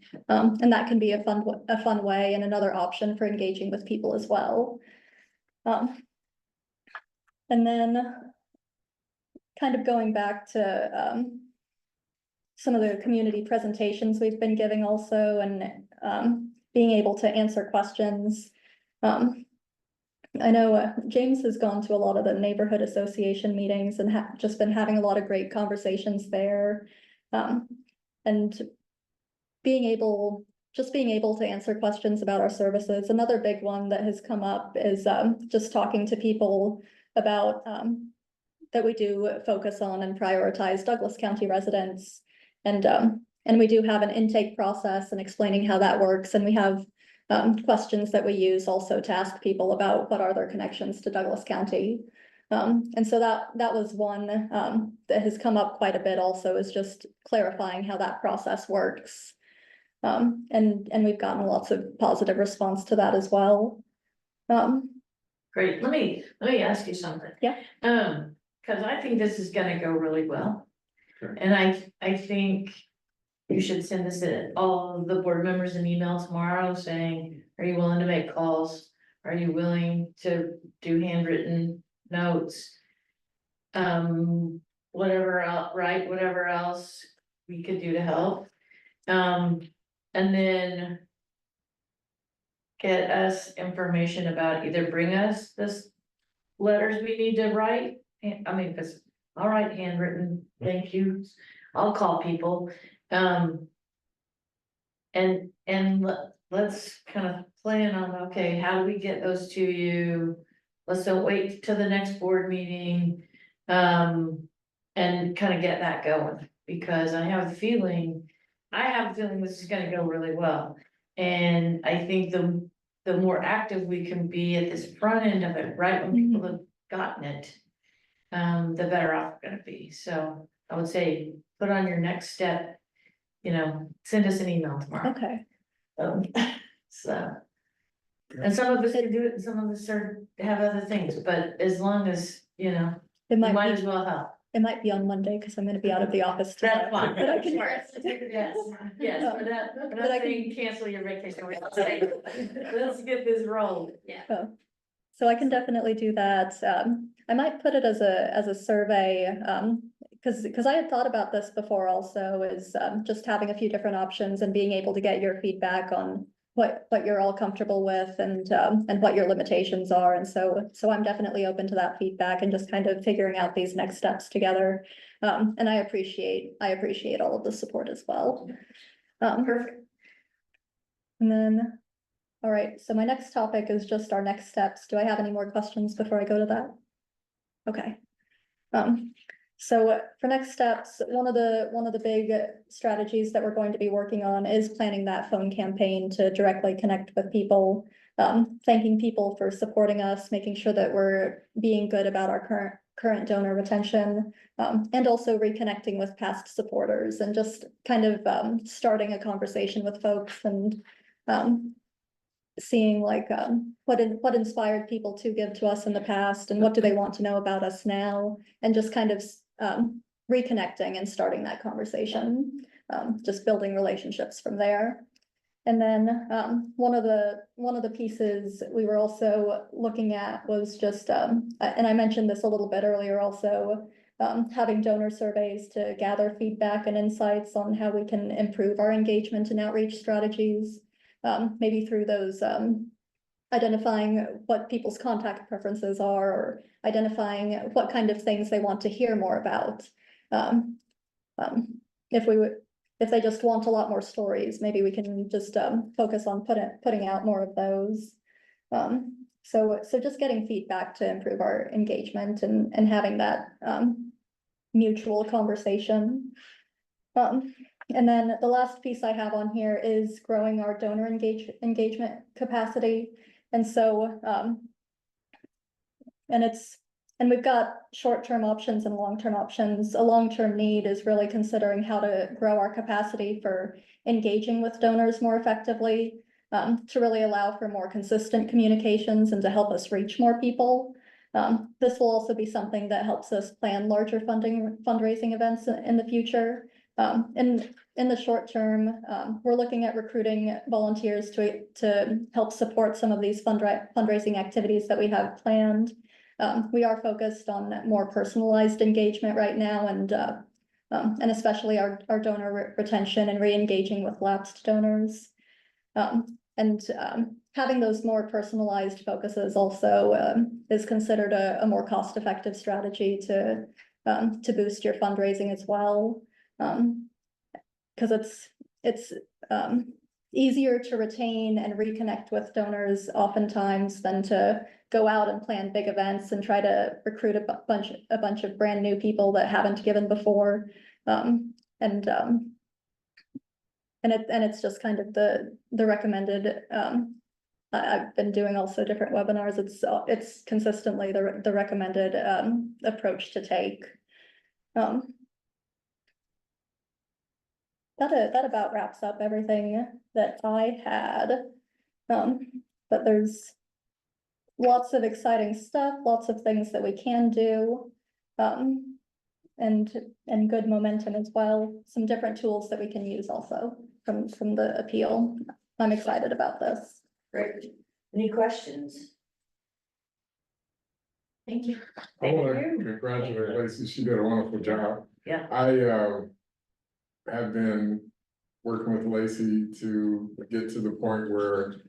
that can be a fun way and another option for engaging with people as well. And then kind of going back to some of the community presentations we've been giving also, and being able to answer questions. I know James has gone to a lot of the neighborhood association meetings and just been having a lot of great conversations there. And being able to answer questions about our services. Another big one that has come up is just talking to people about that we do focus on and prioritize Douglas County residents. And we do have an intake process and explaining how that works, and we have questions that we use also to ask people about what are their connections to Douglas County. And so that was one that has come up quite a bit also, is just clarifying how that process works. And we've gotten lots of positive response to that as well. Great, let me ask you something. Yeah. Cause I think this is gonna go really well. Sure. And I think you should send this to all of the board members an email tomorrow saying, are you willing to make calls? Are you willing to do handwritten notes? Whatever else, right, whatever else we could do to help. And then get us information about, either bring us this letters we need to write. I mean, cause I'll write handwritten thank yous, I'll call people. Let's kind of plan on, okay, how do we get those to you? Let's don't wait till the next board meeting. And kind of get that going, because I have a feeling this is gonna go really well. And I think the more active we can be at this front end of it, right, when people have gotten it, the better off we're gonna be. So I would say, put on your next step, send us an email tomorrow. Okay, So. And some of us can do it, and some of us have other things, but as long as, it you might might as be, well help. it might be on Monday, because I'm gonna be out of the office That's tomorrow. fine. But I can. Yes, yes, but But not I can- saying cancel your vacation. We're not saying, let's get this rolling. Yeah. So I can definitely do that. I might put it as a survey, because I had thought about this before also, is just having a few different options and being able to get your feedback on what you're all comfortable with, and what your limitations are. And so I'm definitely open to that feedback and just kind of figuring out these next steps together. And I appreciate all of the support as well. Perfect. And then, all right, so my next topic is just our next steps. Do I have any more questions before I go to that? Okay. So for next steps, one of the big strategies that we're going to be working on is planning that phone campaign to directly connect with people, thanking people for supporting us, making sure that we're being good about our current donor retention, and also reconnecting with past supporters, and just kind of starting a conversation with folks, and seeing like what inspired people to give to us in the past, and what do they want to know about us now, and just kind of reconnecting and starting that conversation, just building relationships from there. And then one of the pieces we were also looking at was just and I mentioned this a little bit earlier also, having donor surveys to gather feedback and insights on how we can improve our engagement and outreach strategies, maybe through those identifying what people's contact preferences are, or identifying what kind of things they want to hear more about. If they just want a lot more stories, maybe we can just focus on putting out more of those. So just getting feedback to improve our engagement, and having that mutual conversation. And then the last piece I have on here is growing our donor engagement capacity. And so, and we've got short-term options and long-term options. A long-term need is really considering how to grow our capacity for engaging with donors more effectively, to really allow for more consistent communications and to help us reach more people. This will also be something that helps us plan larger fundraising events in the future. In the short term, we're looking at recruiting volunteers to help support some of these fundraising activities that we have planned. We are focused on more personalized engagement right now, and especially our donor retention and re-engaging with lapsed donors. Having those more personalized focuses also is considered a more cost-effective strategy to boost your fundraising as well. Because it's easier to retain and reconnect with donors oftentimes than to go out and plan big events and try to recruit a bunch of brand new people that haven't given before. It's just kind of the recommended, I've been doing also different webinars. It's consistently the recommended, approach to take. That about wraps up everything that I had. But there's lots of exciting stuff, lots of things that we can do. And good momentum as well, some different tools that we can use also from the appeal. I'm excited about this. Great. Any questions? Thank you. I wanna congratulate Lacey, she did a wonderful job. Yeah. I have been working with Lacey to get to the point where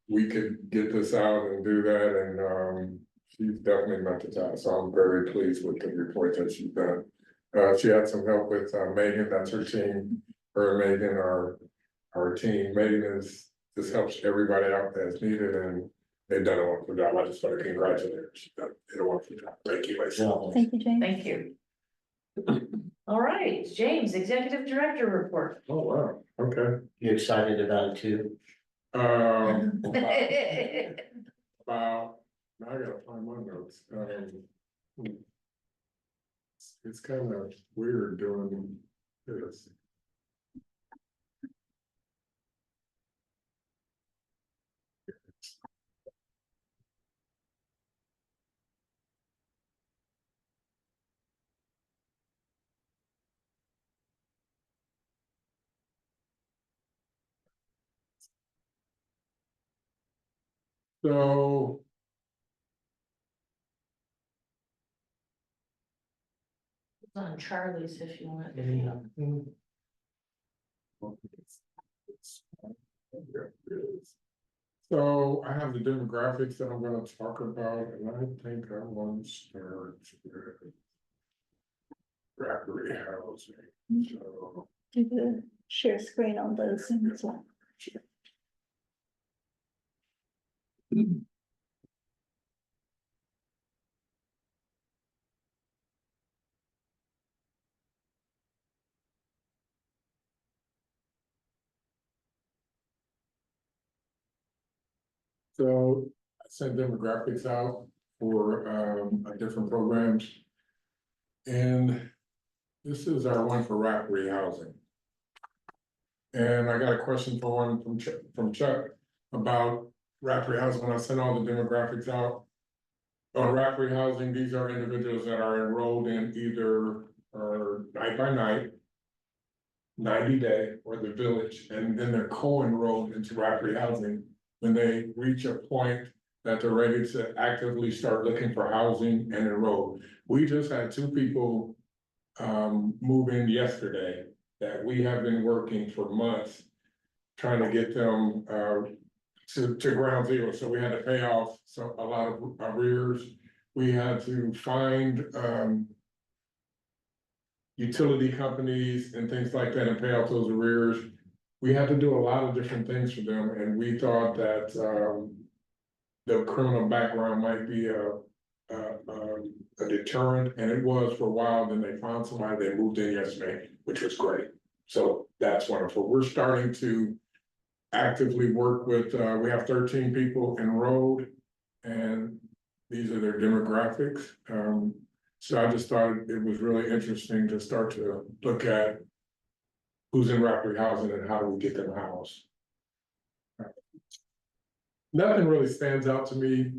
we could get this out and do that, and she's definitely met the task, so I'm very pleased with the report that she's done. She had some help with Megan, that's her team, her and Megan are our team. Megan this helps everybody out that's needed, and they've done a wonderful job. I just want to congratulate her. She's done a wonderful job. Thank you, Lacey. Thank you, James. Thank you. All right, James, Executive Director report. Oh, wow, okay. You excited about it too? About, now I gotta find my notes. It's kind of weird doing this. So It's on Charlie's if you want. So I have the demographics that I'm gonna talk about, and I think I want to start with Rackery housing, so. Do the share screen on those Zoom as well. So I sent demographics out for different programs. And this is our one for Rackery housing. And I got a question for one from Chuck about Rackery housing. When I sent all the demographics out on Rackery housing, these are individuals that are enrolled in either night by night, 90-day, or the village, and then they're co-enrolled into Rackery housing when they reach a point that they're ready to actively start looking for housing and enroll. We just had 2 people move in yesterday that we have been working for months trying to get them to ground zero. So we had to pay off a lot of arrears. We had to find utility companies and things like that and pay off those arrears. We had to do a lot of different things for them, and we thought that the criminal background might be a deterrent, and it was for a while. Then they found somebody, they moved in yesterday, which was great. So that's wonderful. We're starting to actively work with, we have 13 people enrolled, and these are their demographics. So I just thought it was really interesting to start to look at who's in Rackery housing and how do we get them housed. Nothing really stands out to me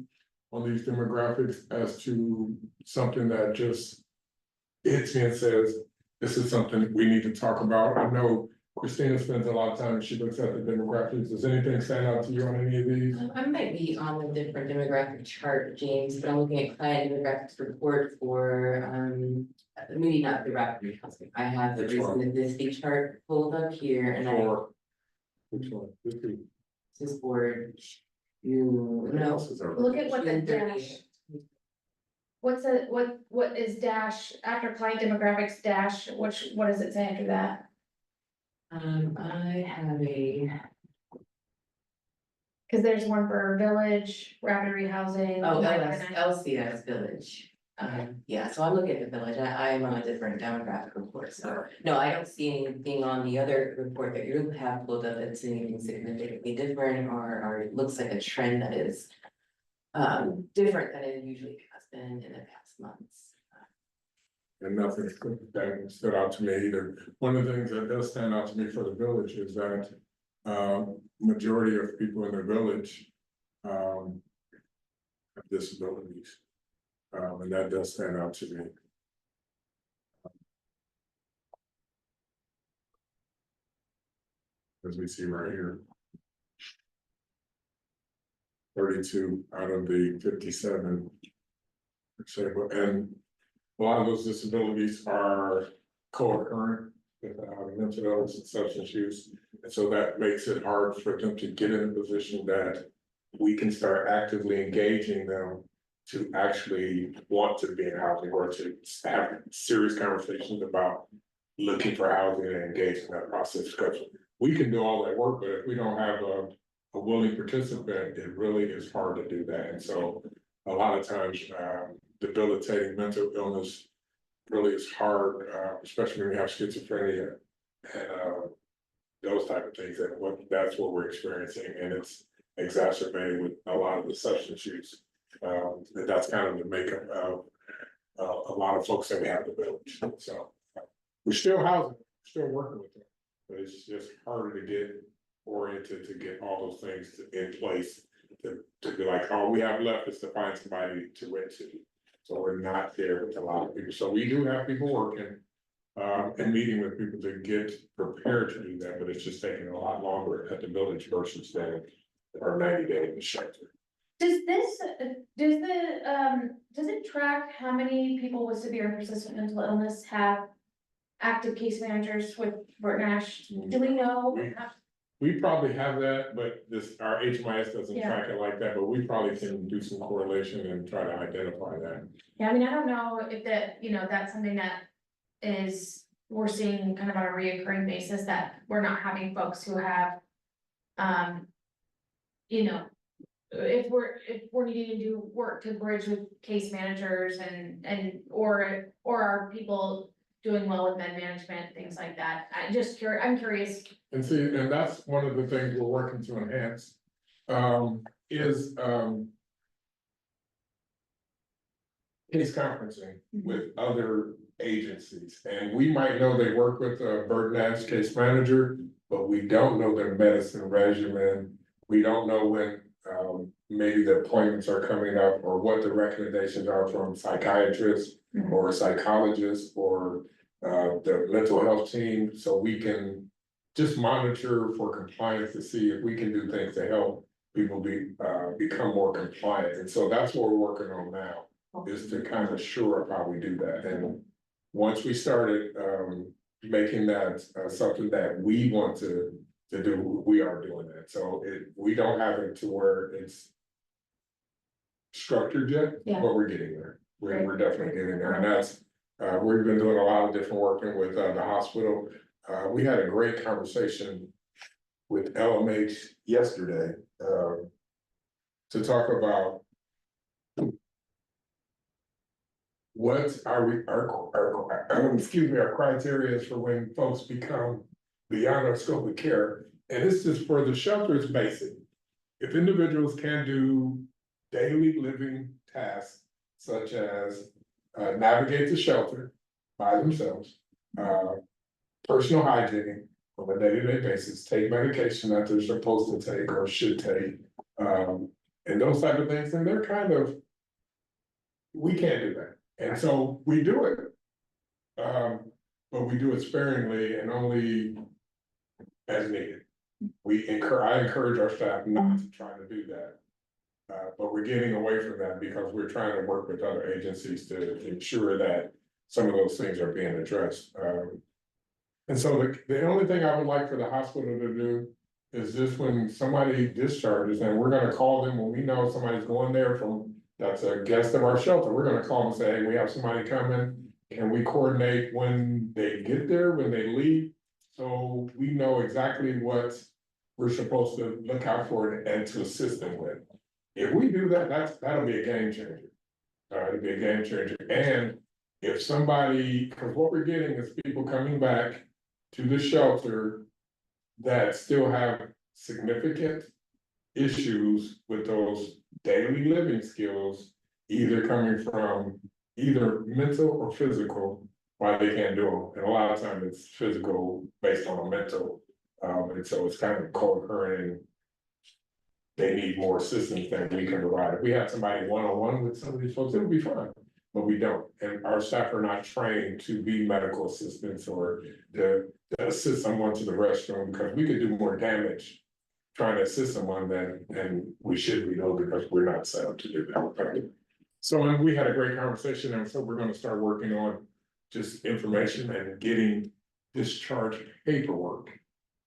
on these demographics as to something that just hits me and says, this is something we need to talk about. I know Christina spends a lot of time and she looks at the demographics. Does anything stand out to you on any of these? I might be on a different demographic chart, James, but I'm looking at client demographics report for, maybe not the Rackery housing. I have the Which one? recent Disney chart pulled up here and Which one? this board, you know. Look at what the June 30th. dash. What is dash after client demographics dash, what does it say after that? I have a. Cause there's one for Village, Rapid Rehousing. Oh, microfinance. LCS Village. Yeah, so I'm looking at the village, I am on a different demographic report, so, no, I don't see anything on the other report that you have pulled up that's anything significantly different, or it looks like a trend that is different than it usually has been in the past months. And nothing that stood out to me either. One of the things that does stand out to me for the village is that, majority of people in the village, have disabilities. And that does stand out to me. As we see right here. 32 out of the 57. And a lot of those disabilities are co-occurring with mental illness and substance use. And so that makes it hard for them to get in a position that we can start actively engaging them to actually want to be in housing or to have serious conversations about looking for housing and engage in that process. Because we can do all that work, but if we don't have a willing participant, it really is hard to do that. And so a lot of times, debilitating mental illness really is hard, especially when you have schizophrenia and those type of things. That's what we're experiencing, and it's exacerbated with a lot of the substance use. And that's kind of the makeup of a lot of folks that we have in the village. So we're still housing, still working with them, but it's just harder to get oriented to get all those things in place to be like, all we have left is to find somebody to rent to. So we're not there with a lot of people. So we do have people working and meeting with people to get prepared to do that, but it's just taking a lot longer at the village versus our 90-day in the shelter. Does it track how many people with severe and persistent mental illness have active case managers with Bert Nash? Do we know? We probably have that, but our HMIS doesn't Yeah. track it like that, but we probably can do some correlation and try to identify that. Yeah, I mean, I don't know if that's something that we're seeing kind of on a reoccurring basis, that we're not having folks who have, if we're needing to do work to bridge with case managers or are people doing well with med management, things like that. I'm curious. And see, and that's one of the things we're working to enhance, is case conferencing with other agencies. And we might know they work with a Bert Nash case manager, but we don't know their medicine regimen. We don't know when maybe the appointments are coming up or what the recommendations are from psychiatrists or psychologists or the mental health team. So we can just monitor for compliance to see if we can do things to help people become more compliant. And so that's what we're working on now, is to kind of shore up how we do that. And once we started making that something that we want to do, we are doing that. So we don't have it to where it's structured yet, Yeah. but we're getting there. We're definitely getting there. And that's, we've been doing a lot of different working with the hospital. We had a great conversation with LMH yesterday to talk about what our criteria for when folks become beyond our scope of care. And this is for the shelter, it's basic. If individuals can do daily living tasks such as navigate the shelter by themselves, personal hygiene on a day-to-day basis, take medication that they're supposed to take or should take, and those type of things, and they're kind of, we can't do that. And so we do it. But we do it sparingly and only as needed. I encourage our staff not to try to do that. But we're getting away from that because we're trying to work with other agencies to ensure that some of those things are being addressed. And so the only thing I would like for the hospital to do is just when somebody discharges, and we're gonna call them when we know somebody's going there that's a guest of our shelter, we're gonna call them and say, hey, we have somebody coming. Can we coordinate when they get there, when they leave? So we know exactly what we're supposed to look out for it and to assist them with. If we do that, that'll be a game changer. It'll be a game changer, and if somebody, because what we're getting is people coming back to the shelter that still have significant issues with those daily living skills, either coming from either mental or physical, why they can't do them. And a lot of times it's physical based on a mental, and so it's kind of co-occurring. They need more assistance than we can provide. If we had somebody one-on-one with some of these folks, it would be fine, but we don't. And our staff are not trained to be medical assistants or to assist someone to the restroom, because we could do more damage trying to assist someone than we should be, though, because we're not set up to do that. So, and we had a great conversation, and so we're gonna start working on just information and getting discharge paperwork.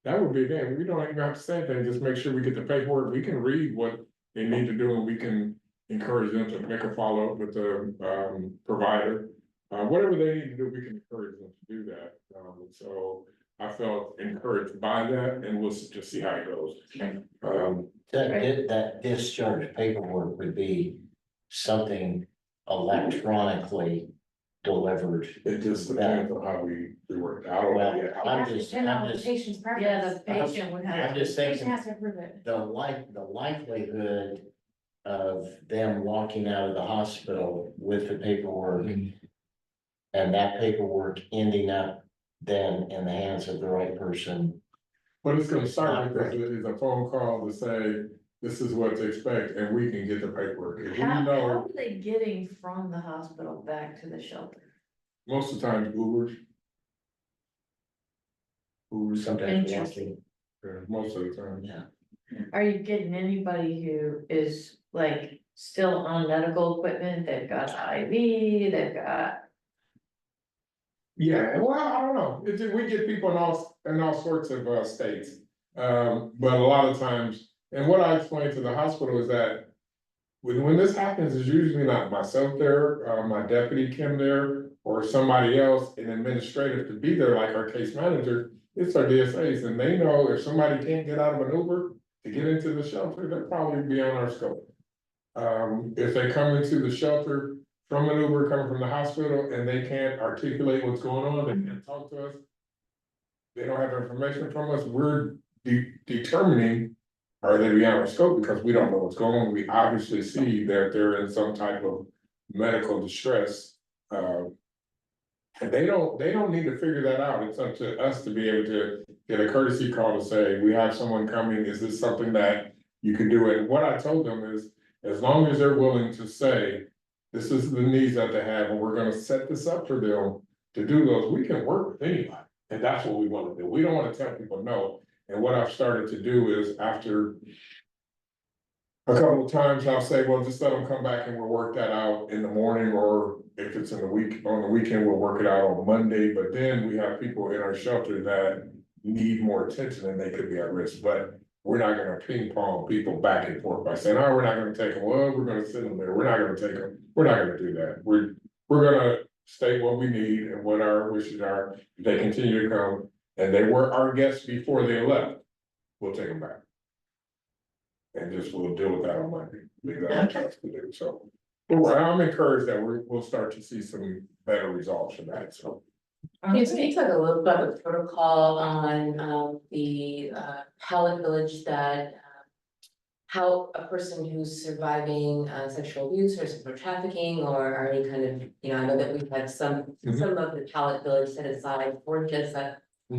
That would be good. We don't even have to say anything, just make sure we get the paperwork. We can read what they need to do, and we can encourage them to make a follow-up with the provider. Whatever they need to do, we can encourage them to do that. So I felt encouraged by that, and we'll just see how it goes. That discharge paperwork would be something electronically delivered. It just depends on how we work. I don't know Well, yet. I'm just, Patient's preference. Yeah, the patient would have. I'm just Patient thinking, has to approve it. the likelihood of them walking out of the hospital with the paperwork and that paperwork ending up then in the hands of the right person. But it's gonna start with is a phone call to say, this is what to expect, and we can get the paperwork. If we How know, are they getting from the hospital back to the shelter? most of the time, Ubers. Ubers, Sometimes Interesting. walking. most of the time. Yeah. Are you getting anybody who is like still on medical equipment? They've got IV, they've got. Yeah, well, I don't know, we get people in all sorts of states, but a lot of times, and what I explain to the hospital is that. When this happens, it's usually not myself there, my deputy Kim there, or somebody else in administrative to be there, like our case manager. It's our DSAs, and they know if somebody can't get out of an Uber to get into the shelter, they'll probably be on our scope. If they come into the shelter from an Uber, coming from the hospital, and they can't articulate what's going on, they can't talk to us. They don't have information from us, we're determining, are they beyond our scope, because we don't know what's going on. We obviously see that they're in some type of medical distress. And they don't need to figure that out. It's up to us to be able to get a courtesy call to say, we have someone coming, is this something that you can do? And what I told them is, as long as they're willing to say, this is the needs that they have, and we're gonna set this up for them to do those, we can work with anybody. And that's what we wanna do. We don't wanna tell people no. And what I've started to do is, after a couple of times, I'll say, well, just let them come back and we'll work that out in the morning, or if it's in the week, on the weekend, we'll work it out on Monday. But then we have people in our shelter that need more attention and they could be at risk, but we're not gonna ping pong people back and forth by saying, oh, we're not gonna take them, well, we're gonna send them there, we're not gonna take them, we're not gonna do that. We're gonna state what we need and what our wishes are. If they continue to come, and they were our guests before they left, we'll take them back. And just we'll deal with that on Monday. Leave that up to us to do. So, but I'm encouraged that we'll start to see some better results from that, so. Can you talk a little about the protocol on the pallet village that how a person who's surviving sexual abuse or sexual trafficking or any kind of, I know that we've had some of the pallet village set aside for just that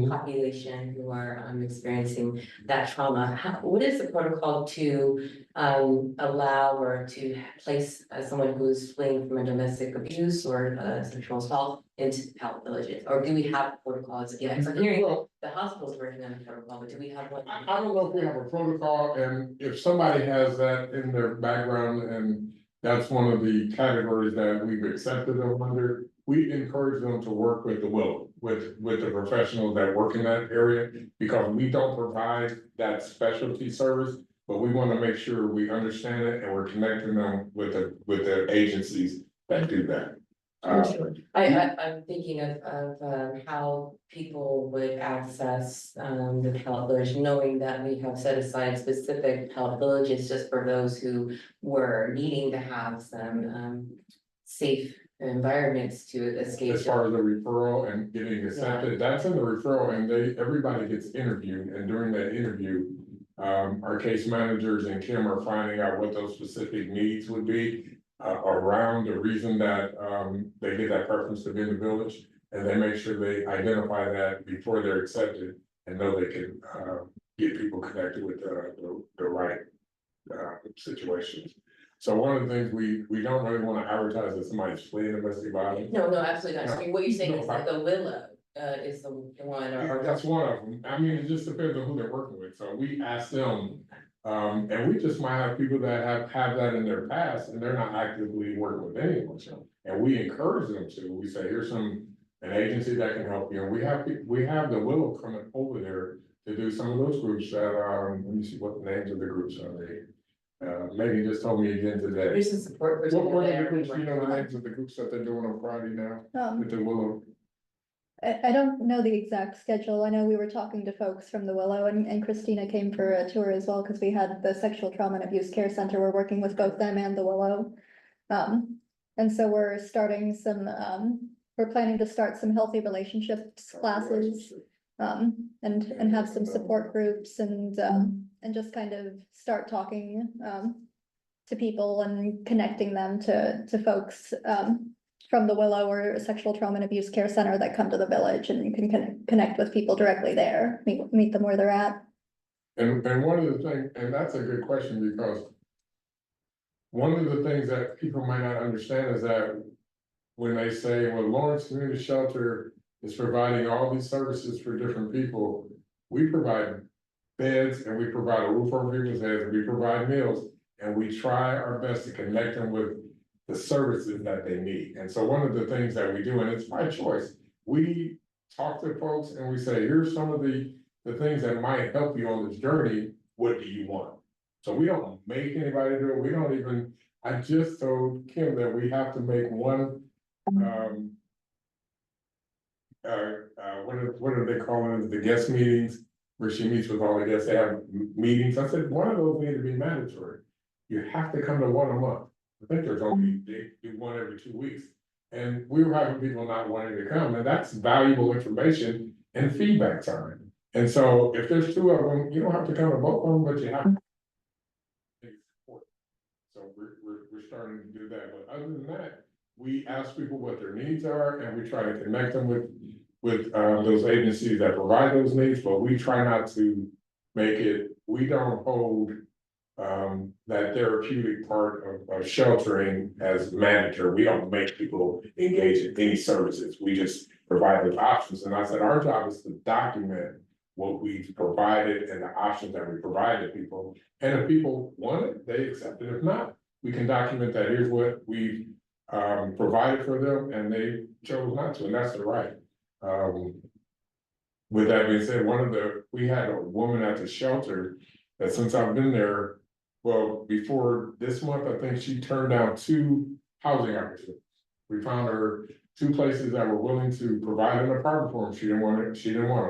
population who are experiencing that trauma. What is the protocol to allow or to place someone who's fleeing from a domestic abuse or sexual assault into the pallet villages? Or do we have protocols? Yeah, so I'm hearing the hospital's working on a protocol, but do we have one? I don't know if we have a protocol, and if somebody has that in their background, and that's one of the categories that we've accepted them under, we encourage them to work with with the professionals that work in that area, because we don't provide that specialty service, but we want to make sure we understand it and we're connecting them with the agencies that do that. I'm thinking of, how people would access, the Pellet Village, knowing that we have set aside specific Pellet Villages just for those who were needing to have some, safe environments to escape. As far as the referral and getting accepted, that's in the referral, and everybody gets interviewed, and during that interview. Our case managers and Kim are finding out what those specific needs would be. Around the reason that, they get that preference to be in the village. And they make sure they identify that before they're accepted and know they can, get people connected with, the right, situations. So one of the things we don't really wanna advertise that somebody's fleeing domestic violence. No, absolutely not. I mean, what you're saying is No, that the Willow, is the one or. That's one of them. I mean, it just depends on who they're working with. So we ask them. And we just might have people that have that in their past and they're not actively working with anyone. So, and we encourage them to. We say, here's an agency that can help you. And we have the Willow coming over there to do some of those groups that, let me see what the names of the groups are. Megan just told me again today. There's a support person. What are the there. groups, you know, the names of the groups that they're doing on Friday now with the Willow? I don't know the exact schedule. I know we were talking to folks from the Willow and Christina came for a tour as well, because we had the Sexual Trauma and Abuse Care Center. We're working with both them and the Willow. And so we're starting some, we're planning to start some healthy relationships classes. And have some support groups and just kind of start talking, to people and connecting them to folks, from the Willow or Sexual Trauma and Abuse Care Center that come to the village, and you can connect with people directly there, meet them where they're at. And one of the things, and that's a good question, because one of the things that people might not understand is that when they say, well, Lawrence Community Shelter is providing all these services for different people, we provide beds and we provide a roof over people's heads, and we provide meals, and we try our best to connect them with the services that they need. And so one of the things that we do, and it's by choice, we talk to folks and we say, here's some of the things that might help you on this journey. What do you want? So we don't make anybody do it. We don't even, I just told Kim that we have to make one, what are they calling it? The guest meetings, where she meets with all the guests. They have meetings. I said, one of those need to be mandatory. You have to come to one a month. I think there's only, they do one every 2 weeks. And we were having people not wanting to come, and that's valuable information and feedback time. And so if there's 2 of them, you don't have to come to both of them, but you have to. So we're starting to do that. But other than that, we ask people what their needs are, and we try to connect them with those agencies that provide those needs, but we try not to make it, we don't hold that therapeutic part of sheltering as mandatory. We don't make people engage in any services. We just provide those options. And I said, our job is to document what we've provided and the options that we provide to people. And if people want it, they accept it. If not, we can document that here's what we've provided for them, and they chose not to, and that's the right. With that being said, we had a woman at the shelter that since I've been there, well, before this month, I think she turned down 2 housing opportunities. We found her 2 places that were willing to provide an apartment for them. She didn't want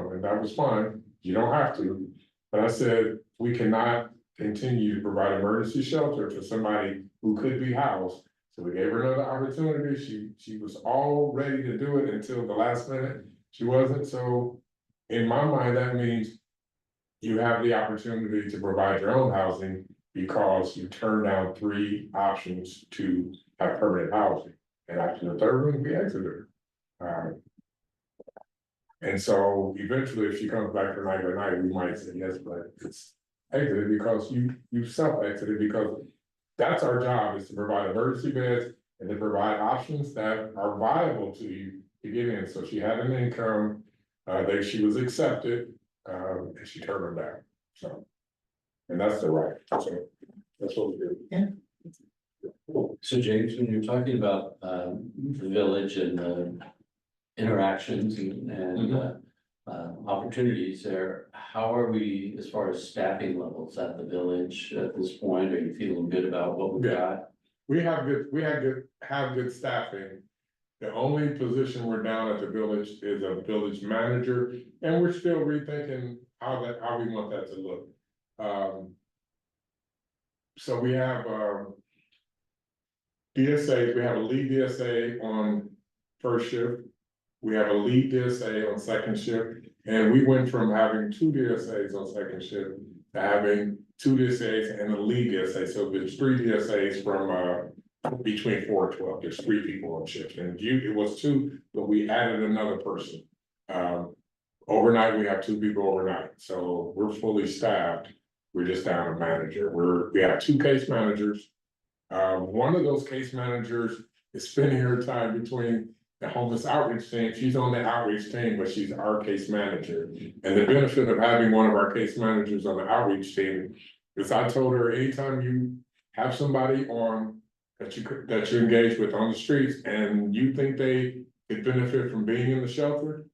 them, and that was fine. You don't have to. But I said, we cannot continue to provide emergency shelter for somebody who could be housed. So we gave her another opportunity. She was all ready to do it until the last minute. She wasn't. So in my mind, that means you have the opportunity to provide your own housing because you turned down 3 options to have permanent housing. And after the 3rd one, we exited her. And so eventually, if she comes back for night by night, we might say yes, but it's exited because you self-exited, because that's our job, is to provide emergency beds and to provide options that are viable to you to get in. So she had an income, that she was accepted, and she turned them down. So, and that's the right. So that's what we do. Yeah. So James, when you're talking about the village and the interactions and opportunities there, how are we as far as staffing levels at the village at this point? Are you feeling good about what we've got? We have good staffing. The only position we're down at the village is a village manager, and we're still rethinking how we want that to look. So we have, DSA, we have a lead DSA on first shift. We have a lead DSA on second shift, and we went from having 2 DSAs on second shift to having 2 DSAs and a lead DSA, so there's 3 DSAs from, between 4 and 12, there's 3 people on shift, and it was 2, but we added another person. Overnight, we have 2 people overnight, so we're fully staffed, we're just down a manager, we have 2 case managers. One of those case managers is spending her time between the homeless outreach team. She's on the outreach team, but she's our case manager. And the benefit of having one of our case managers on the outreach team is I told her, anytime you have somebody on that you engage with on the streets and you think they could benefit from being in the shelter,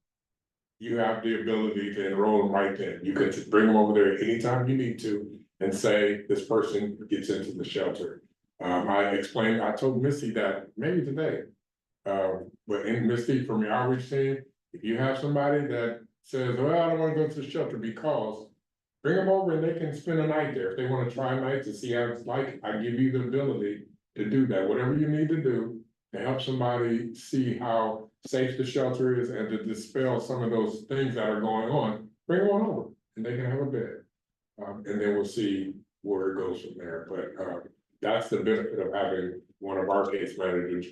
you have the ability to enroll them right then. You could bring them over there anytime you need to and say, this person gets into the shelter. I told Missy that maybe today. But in Misty, from your outreach team, if you have somebody that says, well, I don't wanna go to the shelter because, bring them over and they can spend a night there. If they wanna try a night to see how it's like, I give you the ability to do that, whatever you need to do to help somebody see how safe the shelter is and to dispel some of those things that are going on, bring them on over and they can have a bed. And then we'll see where it goes from there, but, that's the benefit of having one of our case managers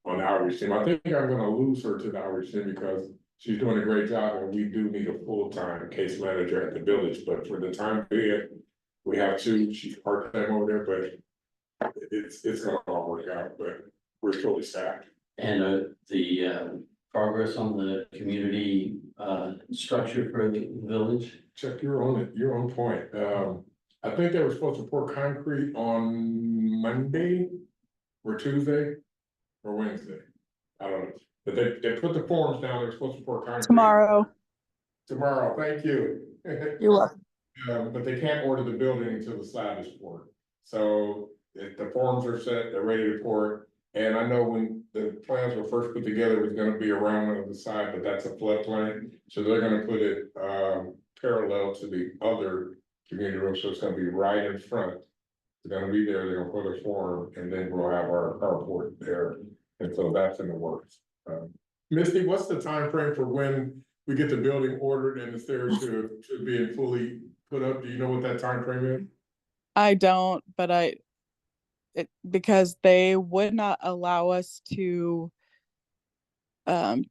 on the outreach team. I think I'm gonna lose her to the outreach team because she's doing a great job and we do need a full-time case manager at the village, but for the time being, we have 2, she's part-time over there, but it's gonna all work out, but we're fully staffed. And the progress on the community structure for the village? Chuck, you're on it, you're on point. I think they were supposed to pour concrete on Monday or Tuesday or Wednesday. I don't know, but they put the forms down, they're supposed to pour concrete. Tomorrow. Tomorrow, thank you. You're welcome. But they can't order the building until the slab is poured. So if the forms are set, they're ready to pour. And I know when the plans were first put together, it was gonna be around on the side, but that's a floodplain. So they're gonna put it parallel to the other community room, so it's gonna be right in front. It's gonna be there, they're gonna put a form, and then we'll have our carport there, and so that's in the works. Misty, what's the time frame for when we get the building ordered and it's there to being fully put up? Do you know what that time frame is? I don't, but because they would not allow us to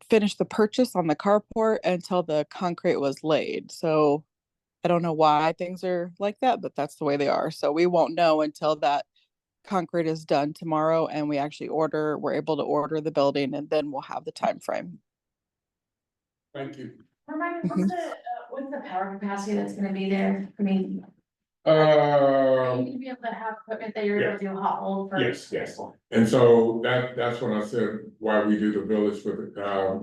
finish the purchase on the carport until the concrete was laid. So I don't know why things are like that, but that's the way they are. So we won't know until that concrete is done tomorrow and we're able to order the building, and then we'll have the time frame. Thank you. Remind me, what's the power capacity that's gonna be there? I mean, you can be able to have equipment that you're able to do hot hold for. Yes. And so that's when I said why we do the village with,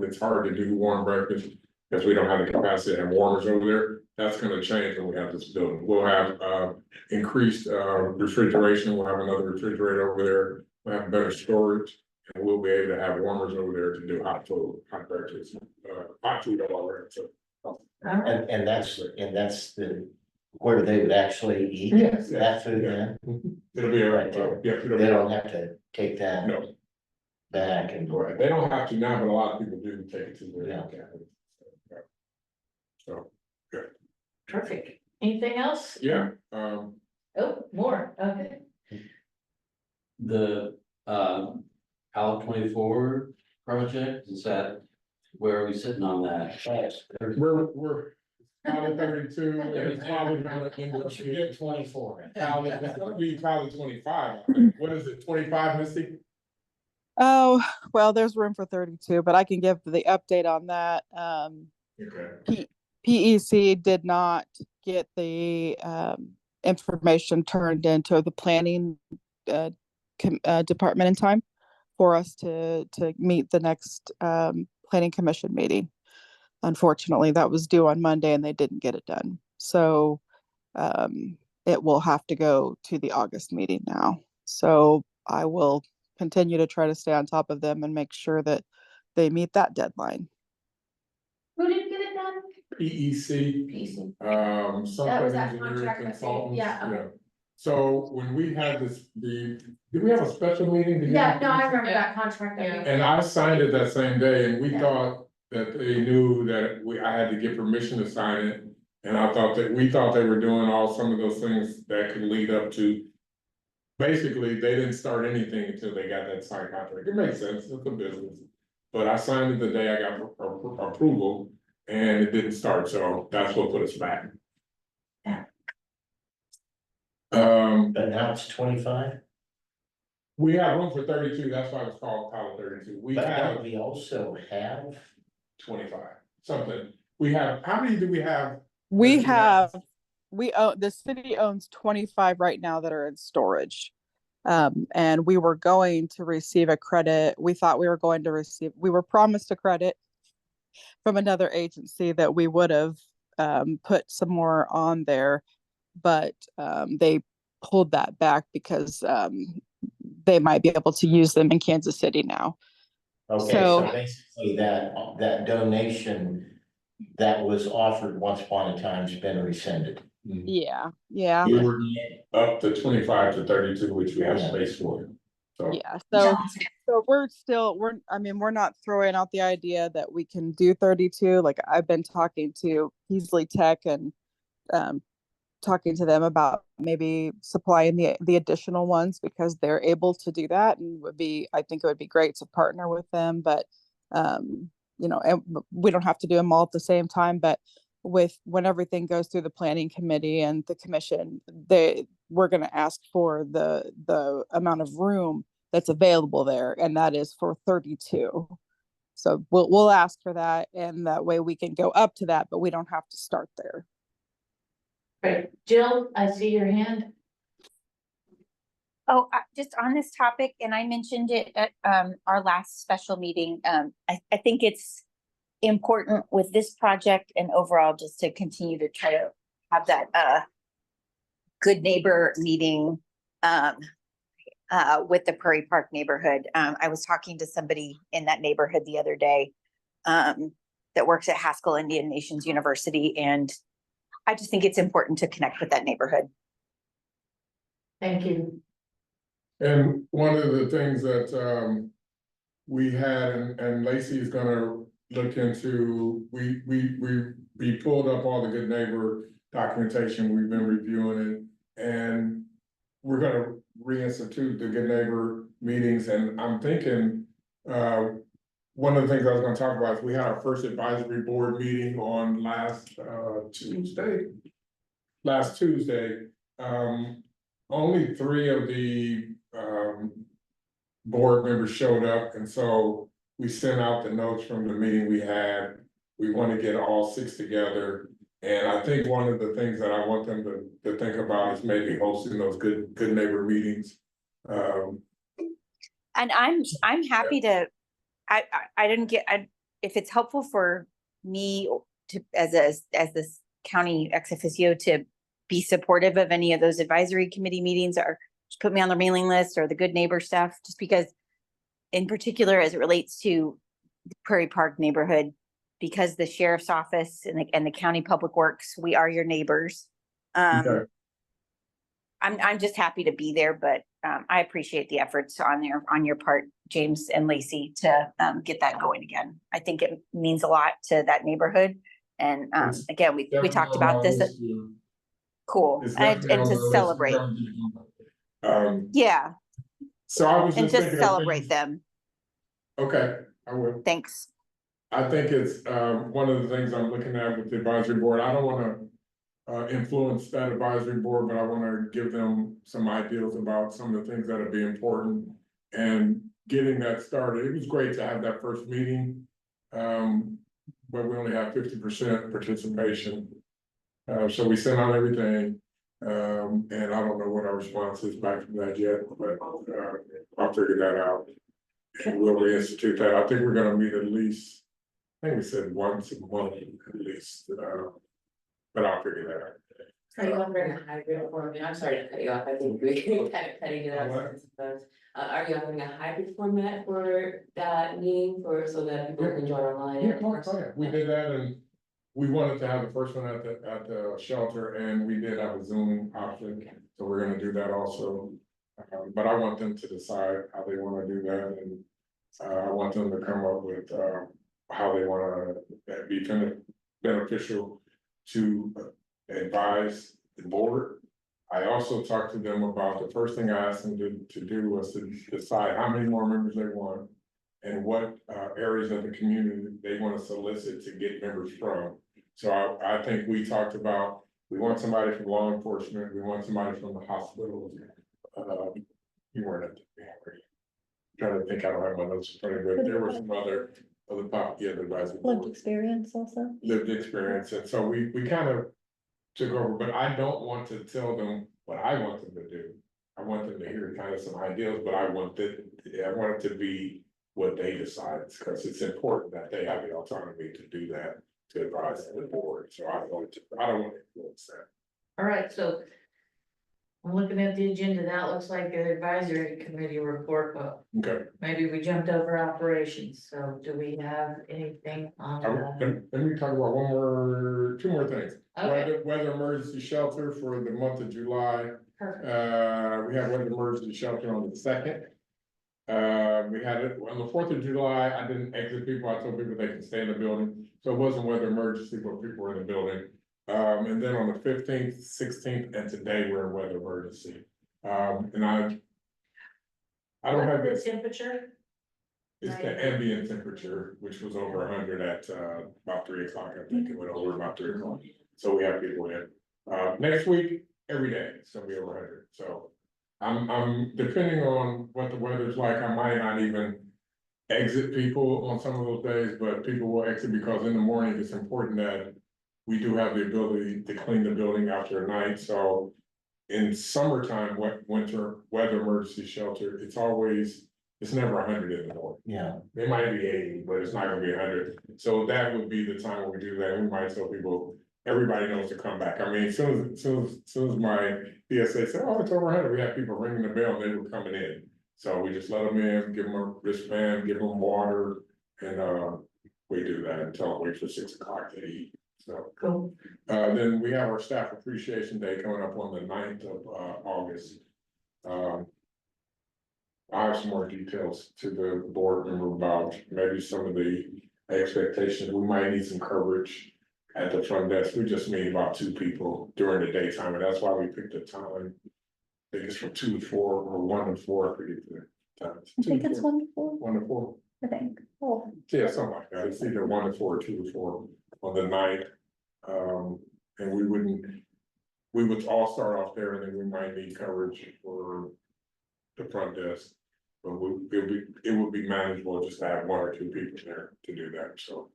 it's hard to do warm breakfast because we don't have the capacity to have warmers over there. That's gonna change when we have this building. We'll have increased refrigeration. We'll have another refrigerator over there. We'll have better storage, and we'll be able to have warmers over there to do hot breakfast, hot food all around. So And that's where they would actually eat Yes, that food yeah. then? It'll be Right there. it'll They be don't have to take that No, back and. right. They don't have to now, but a lot of people do take it to their. Yeah. cabin. So, Perfect. Anything else? yeah, Oh, more, okay. The PAL 24 project, is that, where are we sitting on that? we're probably 32, it's probably gonna end up Should get 24. probably, it's gonna be probably 25. What is it, 25, Misty? Oh, well, there's room for 32, but I can give the update on that. Okay. PEC did not get the information turned into the planning department in time for us to meet the next planning commission meeting. Unfortunately, that was due on Monday and they didn't get it done. So it will have to go to the August meeting now. So I will continue to try to stay on top of them and make sure that they meet that deadline. Who didn't get it done? PEC, PC. something was that engineering contract that they- consultants, yeah, okay. yeah. So when we had this, did we have a special meeting? Did you Yeah, have- no, I remember that contract. that we- And I signed it that same day, and we Yeah. thought that they knew that I had to get permission to sign it. And we thought they were doing some of those things that could lead up to. Basically, they didn't start anything until they got that signed contract. It makes sense, it's a business. But I signed it the day I got approval, and it didn't start, so that's what put us back. Yeah. But now it's 25, We have room for 32, that's why it's called Title 32. We but have don't we also have? 25, something. We have, how many do we have? We Yes, we have. have, the city owns 25 right now that are in storage. And we were going to receive a credit. We thought we were promised a credit from another agency that we would have put some more on there, but they pulled that back because they might be able to use them in Kansas City now. Okay, So- so basically that donation that was offered once upon a time has been rescinded. Yeah. We were up to 25 to 32, which we have Yeah. space for. So, Yeah, so we're not throwing out the idea that we can do 32. Like I've been talking to Beasley Tech and talking to them about maybe supplying the additional ones because they're able to do that, and I think it would be great to partner with them. But and we don't have to do them all at the same time, but when everything goes through the planning committee and the commission, we're going to ask for the amount of room that's available there, and that is for 32. So we'll ask for that, and that way we can go up to that, but we don't have to start there. Right, Jill, I see your hand. Oh, just on this topic, and I mentioned it at our last special meeting. I think it's important with this project and overall just to continue to try to have that good neighbor meeting with the Prairie Park neighborhood. I was talking to somebody in that neighborhood the other day that works at Haskell Indian Nations University, and I just think it's important to connect with that neighborhood. Thank you. and one of the things that we had, and Lacey's gonna look into, we pulled up all the good neighbor documentation, we've been reviewing it, and we're gonna reinstitute the good neighbor meetings, and I'm thinking, one of the things I was gonna talk about is we had our first advisory board meeting on last Tuesday. Last Tuesday, only 3 of the board members showed up, and so we sent out the notes from the meeting we had. We want to get all 6 together, and I think one of the things that I want them to think about is maybe hosting those good neighbor meetings. And I'm happy to, I didn't get, if it's helpful for me to, as this county ex officio, to be supportive of any of those advisory committee meetings, or just put me on the mailing list or the good neighbor stuff, just because in particular, as it relates to the Prairie Park neighborhood, because the sheriff's office and the county public works, we are your neighbors. Okay. I'm just happy to be there, but I appreciate the efforts on your part, James and Lacey, to get that going again. I think it means a lot to that neighborhood. And again, we talked about this. Cool. And to celebrate. Yeah. So I was And just just thinking of celebrate things- them. Okay, I will. Thanks. I think it's one of the things I'm looking at with the advisory board. I don't wanna influence that advisory board, but I wanna give them some ideas about some of the things that'll be important. And getting that started, it was great to have that first meeting. But we only have 50% participation. So we sent out everything. And I don't know what our response is back from that yet, but I'll figure that out. And we'll reinstitute that. I think we're gonna meet at least, I think we said once a month at least, but I'll figure that out. Are you offering a hybrid format? I'm sorry to cut you off, I think we kind of cutting it Alright. out. Are you offering a hybrid format for that meeting so that people can join online? Yeah, we did that, and we wanted to have the first one at the shelter, and we did have a Zoom option, so we're gonna do that also. But I want them to decide how they wanna do that, and I want them to come up with how they wanna be beneficial to advise the board. I also talked to them about, the first thing I asked them to do was to decide how many more members they want. And what areas of the community they want to solicit to get members from. So I think we talked about, we want somebody from law enforcement, we want somebody from the hospitals. You weren't at the, trying to think, I don't have my notes in front of me, but there were some other pop, yeah, the advisory Lived board, experience also. lived experience, and so we kind of took over, but I don't want to tell them what I want them to do. I want them to hear kind of some ideas, but I want it to be what they decide, because it's important that they have the autonomy to do that, to advise the board, so I don't want to influence that. All right, so I'm looking at the agenda, that looks like an advisory committee report, but Okay, maybe we jumped over operations, so do we have anything on that? let me talk about two more things. Okay, Weather emergency shelter for the month of July, perfect. we have weather emergency shelter on the 2nd. We had it on the 4th of July. I didn't exit people. I told people they can stay in the building. So it wasn't weather emergency, but people were in the building. And then on the 15th, 16th, and today we're in weather emergency. And I don't have What's this, the temperature? it's the ambient temperature, which was over 100 at about 3 o'clock. I think it went over about 3 o'clock. So we have people in. Next week, every day, it's gonna be over 100. So I'm depending on what the weather's like, I might not even exit people on some of those days, but people will exit because in the morning, it's important that we do have the ability to clean the building after a night, so in summertime, winter weather emergency shelter, it's never 100 in the morning. Yeah, It might be 80, but it's not gonna be 100, so that would be the time when we do that, we might tell people, everybody knows to come back. I mean, as soon as my PSA said, oh, it's over 100, we had people ringing the bell, and they were coming in. So we just let them in, give them a wristband, give them water, and we do that until wait for 6 o'clock to eat. So Cool. then we have our staff appreciation day coming up on the 9th of August. I have some more details to the board member about maybe some of the expectations. We might need some coverage at the front desk. We just need about 2 people during the daytime, and that's why we picked the time. I think it's from 2 to 4 or 1 to 4, I forget the time. I think it's 1 to 4, 1 to 4. I think. Oh, Yeah, something like that. It's either 1 to 4 or 2 to 4 on the 9th. And we would all start off there, and then we might need coverage for the front desk. But it would be manageable just to have 1 or 2 people there to do that, so.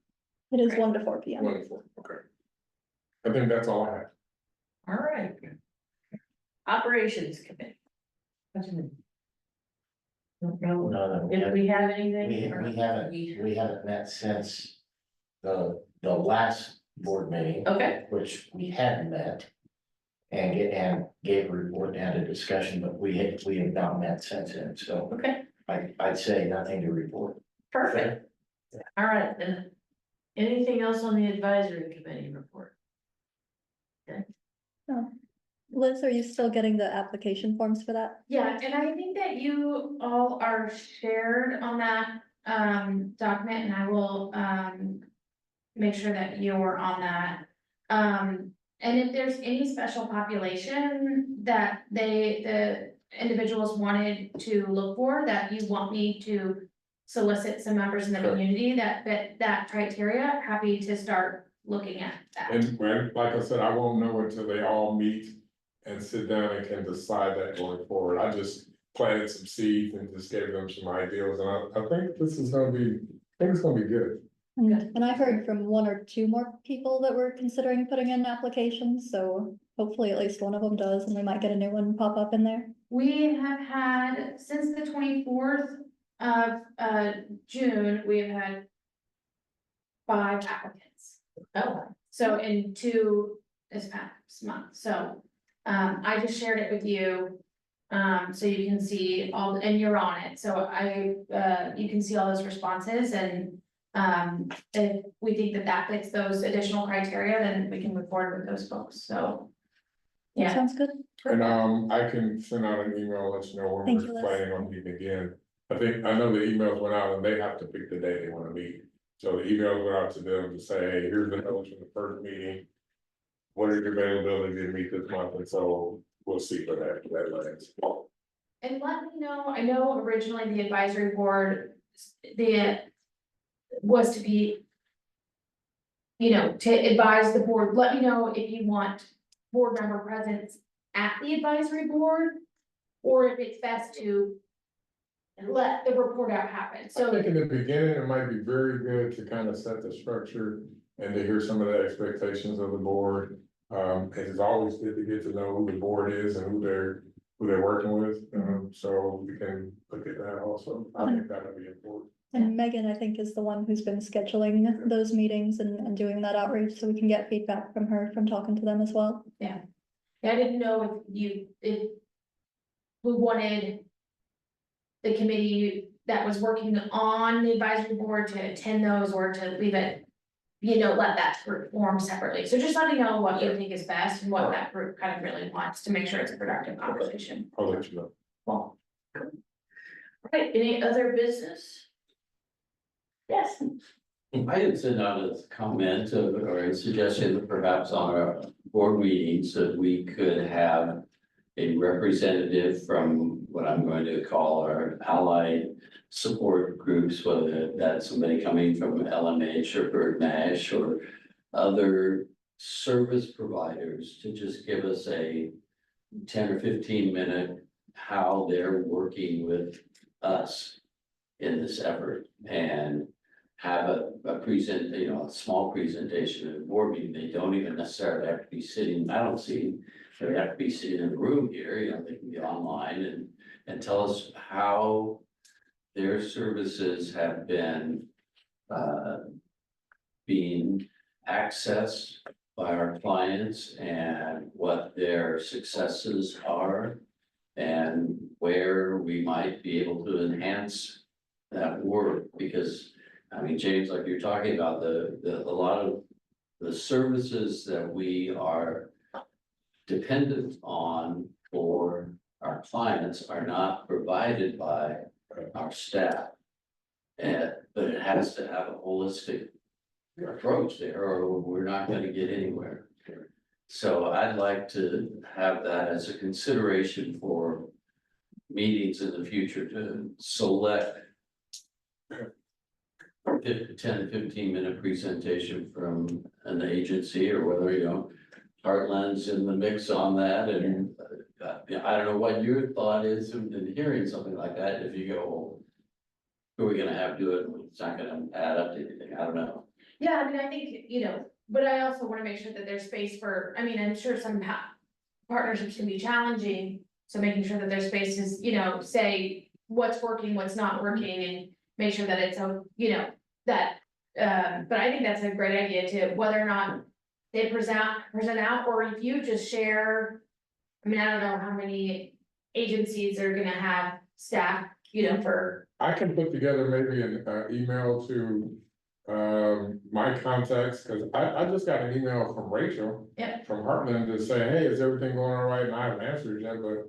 it is Great. 1 to 4 p.m. 1 to 4, okay. I think that's all I have. All right. Operations committee. Don't know no, if we have anything. we or- haven't met since the last board meeting. Okay, Which we hadn't met. And gave a report and had a discussion, but we have not met since then, so okay, I'd say nothing to report. perfect. All right, then. Anything else on the advisory committee report? Liz, are you still getting the application forms for that? Yeah, and I think that you all are shared on that document, and I will make sure that you're on that. And if there's any special population that the individuals wanted to look for, that you want me to solicit some members in the Sure. community that fit that criteria, happy to start looking at that. And like I said, I won't know until they all meet and sit down and can decide that going forward. I just planted some seeds and just gave them some ideas, and I think this is gonna be, I think it's gonna be good. And I heard from 1 or 2 more people that were considering putting in applications, so hopefully at least one of them does, and we might get a new one pop up in there. We have had, since the 24th of June, we have had 5 applicants. Oh, So in 2 this past month, so. I just shared it with you. So you can see all, and you're on it, so you can see all those responses and. If we think that that fits those additional criteria, then we can move forward with those folks, so. Yeah, Sounds good. And I can send out an email, let you know when Thank we're you, Liz. planning on meeting again. I know the emails went out and they have to pick the day they wanna meet. So the emails went out to them to say, hey, here's the notes from the first meeting. What is your availability to meet this month? And so we'll see where that lands. and let me know, I know originally the advisory board, was to be. To advise the board, let me know if you want board member presence at the advisory board. Or if it's best to let the report out happen, I so. think in the beginning, it might be very good to kind of set the structure and to hear some of the expectations of the board. It's always good to get to know who the board is and who they're working with, so we can look at that also. I think that would be important. And Megan, I think, is the one who's been scheduling those meetings and doing that outreach, so we can get feedback from her from talking to them as well. Yeah, I didn't know if we wanted. The committee that was working on the advisory board to attend those or to leave it. Let that group form separately, so just let me know what you think is best and what that group kind of really wants to make sure it's a productive conversation. I'll let you know. Well, Right, any other business? yes, I had sent out a comment or a suggestion that perhaps on our board meetings that we could have a representative from what I'm going to call our allied support groups, whether that's somebody coming from LMH or Bird Nash or other service providers to just give us a 10 or 15-minute how they're working with us in this effort and have a a small presentation at a board meeting. They don't even necessarily have to be sitting, I don't see, they have to be sitting in the room here, they can be online and tell us how their services have been being accessed by our clients and what their successes are and where we might be able to enhance that work, because I mean, James, like you're talking about a lot of the services that we are dependent on for our clients are not provided by our staff. But it has to have a holistic approach there or we're not gonna get anywhere. So I'd like to have that as a consideration for meetings in the future to select 10 to 15-minute presentation from an agency or whether, Heartland's in the mix on that. And I don't know what your thought is in hearing something like that. If you go, well, who are we gonna have do it? It's not gonna add up to anything. I don't know. yeah, I mean, I think, but I also wanna make sure that there's space for, I'm sure some partnerships can be challenging. So making sure that there's spaces, say what's working, what's not working, and make sure that it's, that, but I think that's a great idea too, whether or not they present out, or if you just share. I mean, I don't know how many agencies are gonna have staff, for, I can put together maybe an email to my contacts, because I just got an email from Rachel. Yep. From Heartland to say, hey, is everything going all right? And I haven't answered yet, but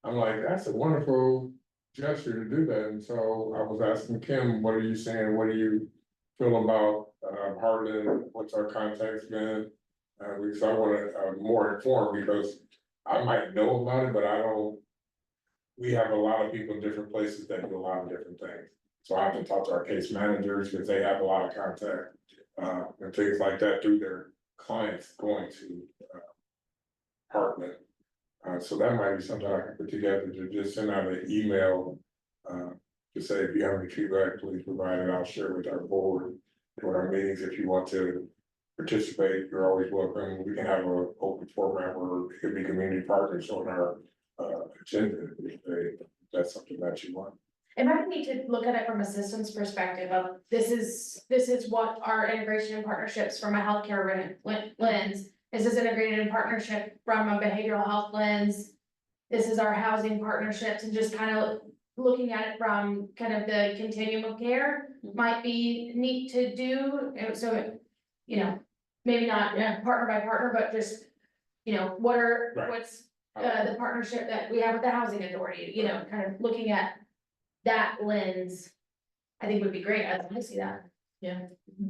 I'm like, that's a wonderful gesture to do that. And so I was asking Kim, what are you saying? What do you feel about Heartland? What's our contacts been? Because I want to more informed, because I might know about it, but I don't. We have a lot of people in different places that do a lot of different things. So I have to talk to our case managers because they have a lot of contact and things like that through their clients going to Heartland. So that might be something I can put together to just send out an email to say, if you have any feedback, please provide it. I'll share with our board during our meetings. If you want to participate, you're always welcome. We can have an open format where it could be community partners on our agenda if that's something that you want. and I need to look at it from a systems perspective of, this is what our integration and partnerships from a healthcare lens. is this integrated in partnership from a behavioral health lens? This is our housing partnerships, and just kind of looking at it from kind of the continuum of care might be neat to do, and so, you know, maybe not partner by partner, but just, you know, Right. what's the partnership that we have with the housing authority, you know, kind of looking at that lens, I think would be great. I'd love to see that. Yeah.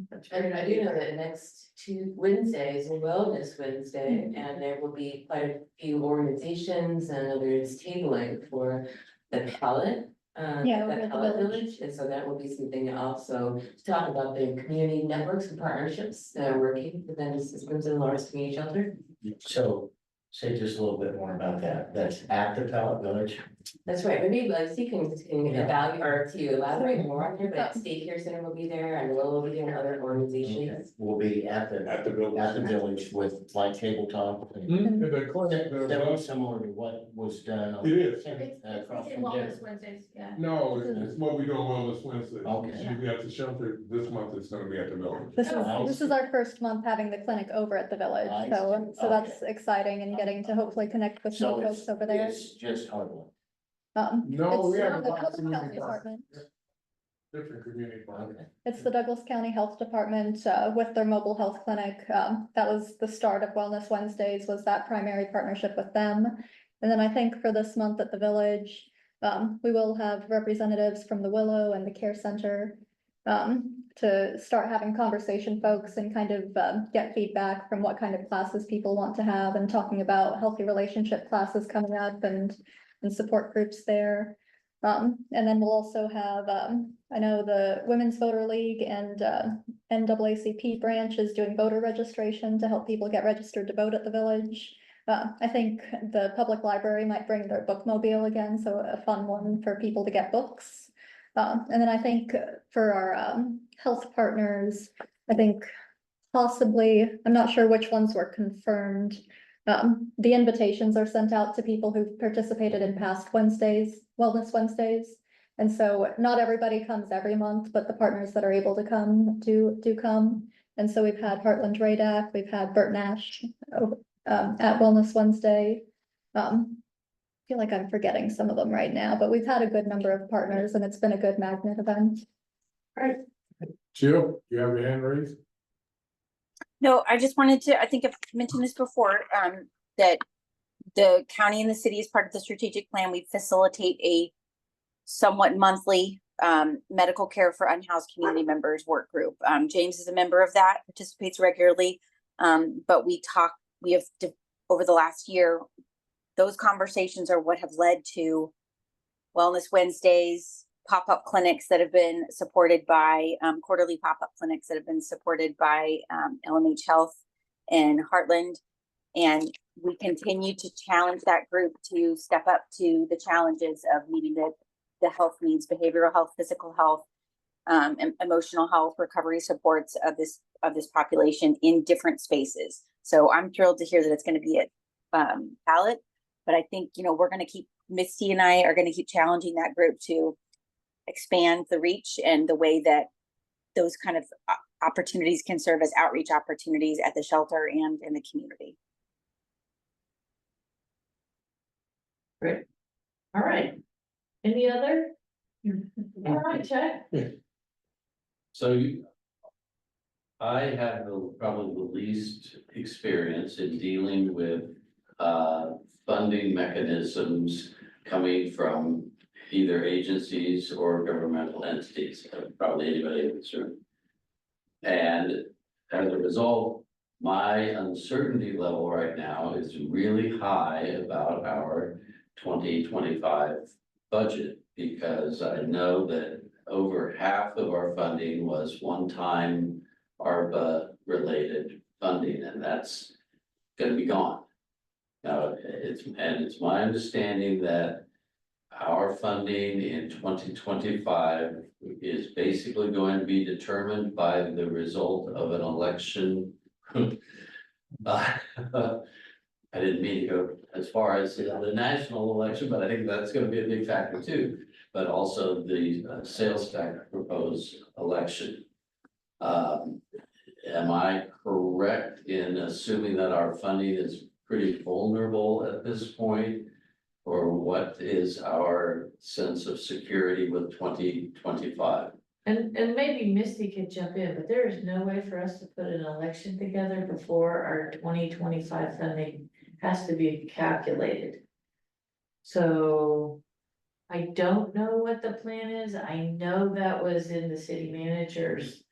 That's a And great I do idea. know that next two Wednesdays, Wellness Wednesday, and there will be quite a few organizations and others tabling for the palette. Yeah, over The at the palette village. village, and so that will be something also to talk about the community networks and partnerships that are working within the systems in Lawrence Community Shelter. So say just a little bit more about that. That's at the Pallet Village. That's right, maybe Lexi can Yeah. evaluate or to elaborate more on here, but Daycare Center will be there, and Will will be there, and other organizations. Will be at the village with like tabletop. and And the clinic, Very similar to what was done. on- It is. across It's from Wellness Denver. Wednesdays, yeah. No, it's what we do on Wellness Wednesday. Okay. She'll be at the shelter this month, it's gonna be at the village. This is our first month having the clinic over at the village, I so, see. so that's exciting and getting to hopefully connect with So more folks over there. it's just Heartland. No, we It's have a the lot of Douglas community County partners. Department. Different community partners. It's the Douglas County Health Department, with their mobile health clinic. That was the start of Wellness Wednesdays, was that primary partnership with them. And then I think for this month at the village, we will have representatives from the Willow and the Care Center, to start having conversation folks and kind of, get feedback from what kind of classes people want to have, and talking about healthy relationship classes coming up and support groups there. And then we'll also have, I know the Women's Voter League and NAACP branch is doing voter registration to help people get registered to vote at the village. I think the public library might bring their bookmobile again, so a fun one for people to get books. And then I think for our health partners, I think possibly, I'm not sure which ones were confirmed. The invitations are sent out to people who've participated in past Wednesdays, Wellness Wednesdays. And so not everybody comes every month, but the partners that are able to come do come. And so we've had Heartland Radak, we've had Bert Nash at Wellness Wednesday. I feel like I'm forgetting some of them right now, but we've had a good number of partners and it's been a good magnet event. Jill, you have your hand raised? No, I just wanted to, I think I've mentioned this before, that the county and the city, as part of the strategic plan, we facilitate a somewhat monthly medical care for unhoused community members work group. James is a member of that, participates regularly. But we have over the last year, those conversations are what have led to Wellness Wednesdays, pop-up clinics that have been supported by quarterly pop-up clinics that have been supported by LMH Health and Heartland. And we continue to challenge that group to step up to the challenges of meeting the health needs, behavioral health, physical health, and emotional health recovery supports of this population in different spaces. So I'm thrilled to hear that it's going to be at ballot, but I think, we're going to keep, Misty and I are going to keep challenging that group to expand the reach and the way that those kind of opportunities can serve as outreach opportunities at the shelter and in the community. Great. All right. Any other? All right, Chuck. So I have probably the least experience in dealing with funding mechanisms coming from either agencies or governmental entities, probably anybody in this room. And as a result, my uncertainty level right now is really high about our 2025 budget, because I know that over half of our funding was one-time ARPA related funding, and that's gonna be gone. Now, it's my understanding that our funding in 2025 is basically going to be determined by the result of an election. I didn't mean to go as far as the national election, but I think that's gonna be a big factor too. But also the sales tax proposed election. am I correct in assuming that our funding is pretty vulnerable at this point? Or what is our sense of security with 2025? And maybe Misty could jump in, but there is no way for us to put an election together before our 2025 funding has to be calculated. So I don't know what the plan is. I know that was in the city manager's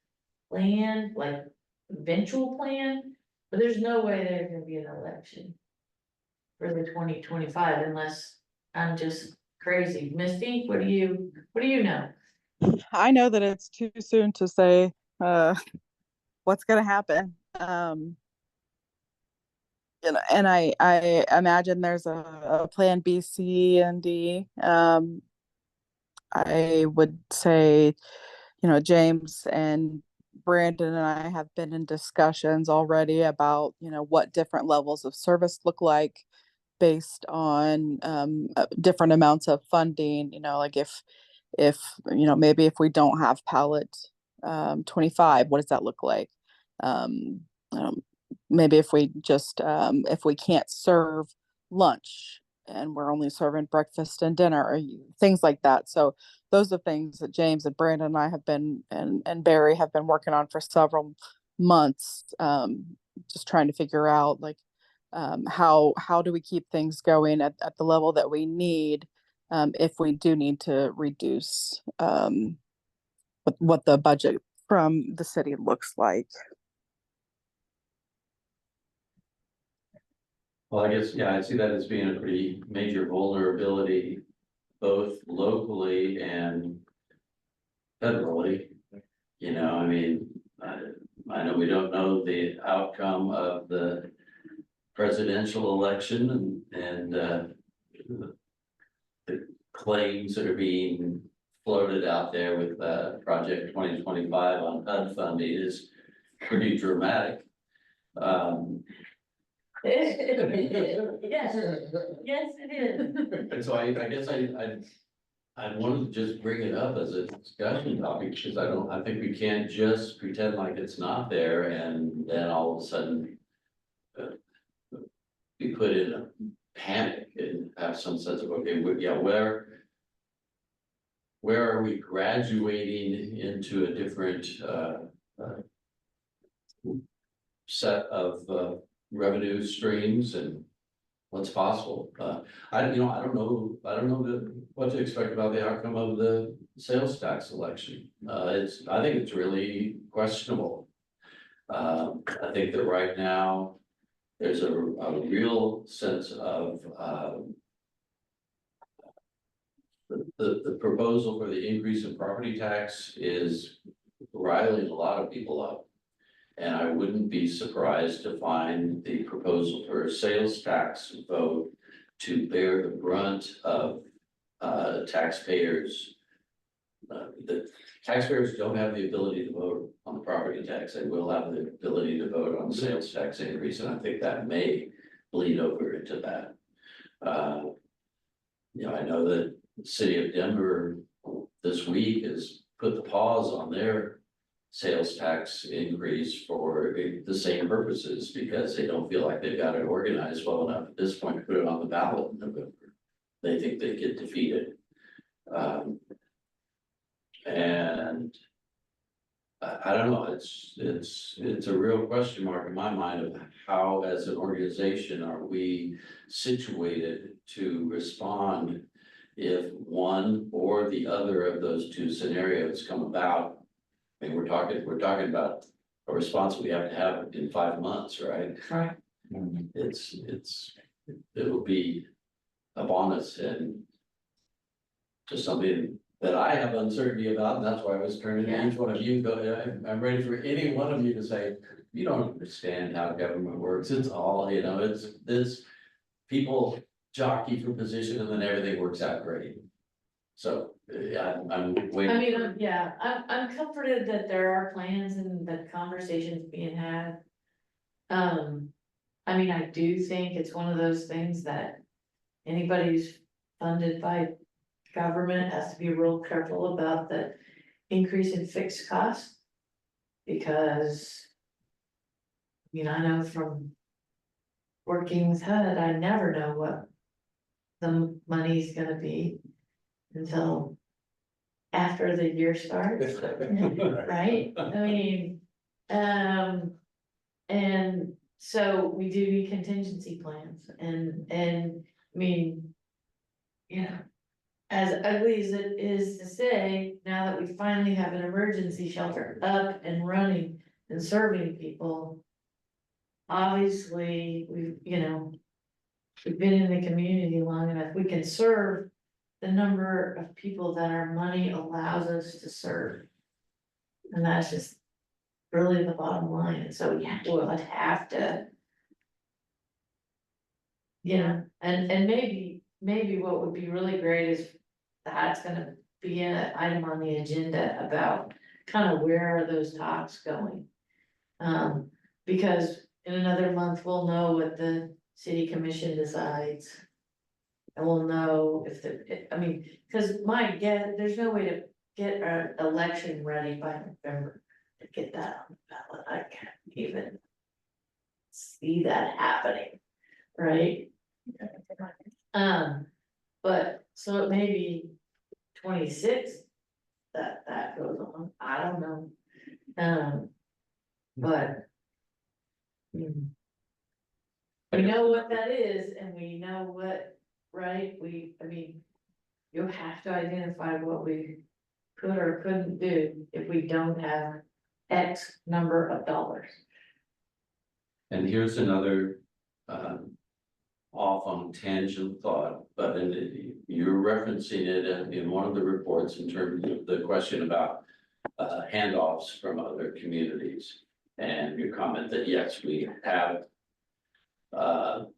plan, like eventual plan, but there's no way there's gonna be an election for the 2025 unless I'm just crazy. Misty, what do you know? I know that it's too soon to say what's gonna happen. And I imagine there's a plan B, C, and D. I would say, James and Brandon and I have been in discussions already about, what different levels of service look like based on different amounts of funding, like if maybe if we don't have pallet 25, what does that look like? Um, maybe if we just if we can't serve lunch and we're only serving breakfast and dinner or things like that. So those are things that James and Brandon and I have been and Barry have been working on for several months, just trying to figure out like how do we keep things going at the level that we need, if we do need to reduce what the budget from the city looks like. Well, I guess, yeah, I see that as being a pretty major vulnerability, both locally and federally. I mean, I know we don't know the outcome of the presidential election and the claims that are being floated out there with Project 2025 on HUD funding is pretty dramatic. Yes, yes, it is. And so I guess I wanted to just bring it up as a discussion topic because I think we can't just pretend like it's not there and then all of a sudden be put in a panic and have some sense of, okay, where are we graduating into a different set of revenue streams and what's possible. I don't know what to expect about the outcome of the sales tax election. I think it's really questionable. I think that right now there's a real sense of the proposal for the increase in property tax is riling a lot of people up. And I wouldn't be surprised to find the proposal for a sales tax vote to bear the brunt of taxpayers. The taxpayers don't have the ability to vote on the property tax. They will have the ability to vote on the sales tax increase, and I think that may bleed over into that. I know that the city of Denver this week has put the pause on their sales tax increase for the same purposes because they don't feel like they've got it organized well enough at this point to put it on the ballot in November. They think they get defeated. And I don't know, it's a real question mark in my mind of how, as an organization, are we situated to respond if one or the other of those two scenarios come about. I mean, we're talking about a response we have to have in 5 months, right? Right. It'll be upon us and just something that I have uncertainty about, and that's why I was turning to each one of you. I'm ready for any one of you to say, you don't understand how government works. It's all, it's this people jockey for position and then everything works out great. So, yeah, I'm waiting. I mean, I'm comforted that there are plans and the conversations being had. I mean, I do think it's one of those things that anybody who's funded by government has to be real careful about the increase in fixed costs. Because mean, I know from working with HUD, I never know what the money's gonna be until after the year starts, right? I mean, and so we do need contingency plans and, I mean, you know, as ugly as it is to say, now that we finally have an emergency shelter up and running and serving people, obviously, we've been in the community long enough, we can serve the number of people that our money allows us to serve. And that's just really the bottom line, and so we'll have to. And maybe what would be really great is that's gonna be an item on the agenda about kind of where are those talks going? Because in another month, we'll know what the city commission decides. And we'll know if cause there's no way to get our election ready by November to get that on the ballot. I can't even see that happening, right? But so it may be 26 that goes on, I don't know. But we know what that is and we know what, right, you'll have to identify what we could or couldn't do if we don't have X number of dollars. And here's another, off on tangent thought, but you're referencing it in one of the reports in terms of the question about handoffs from other communities. And your comment that yes, we have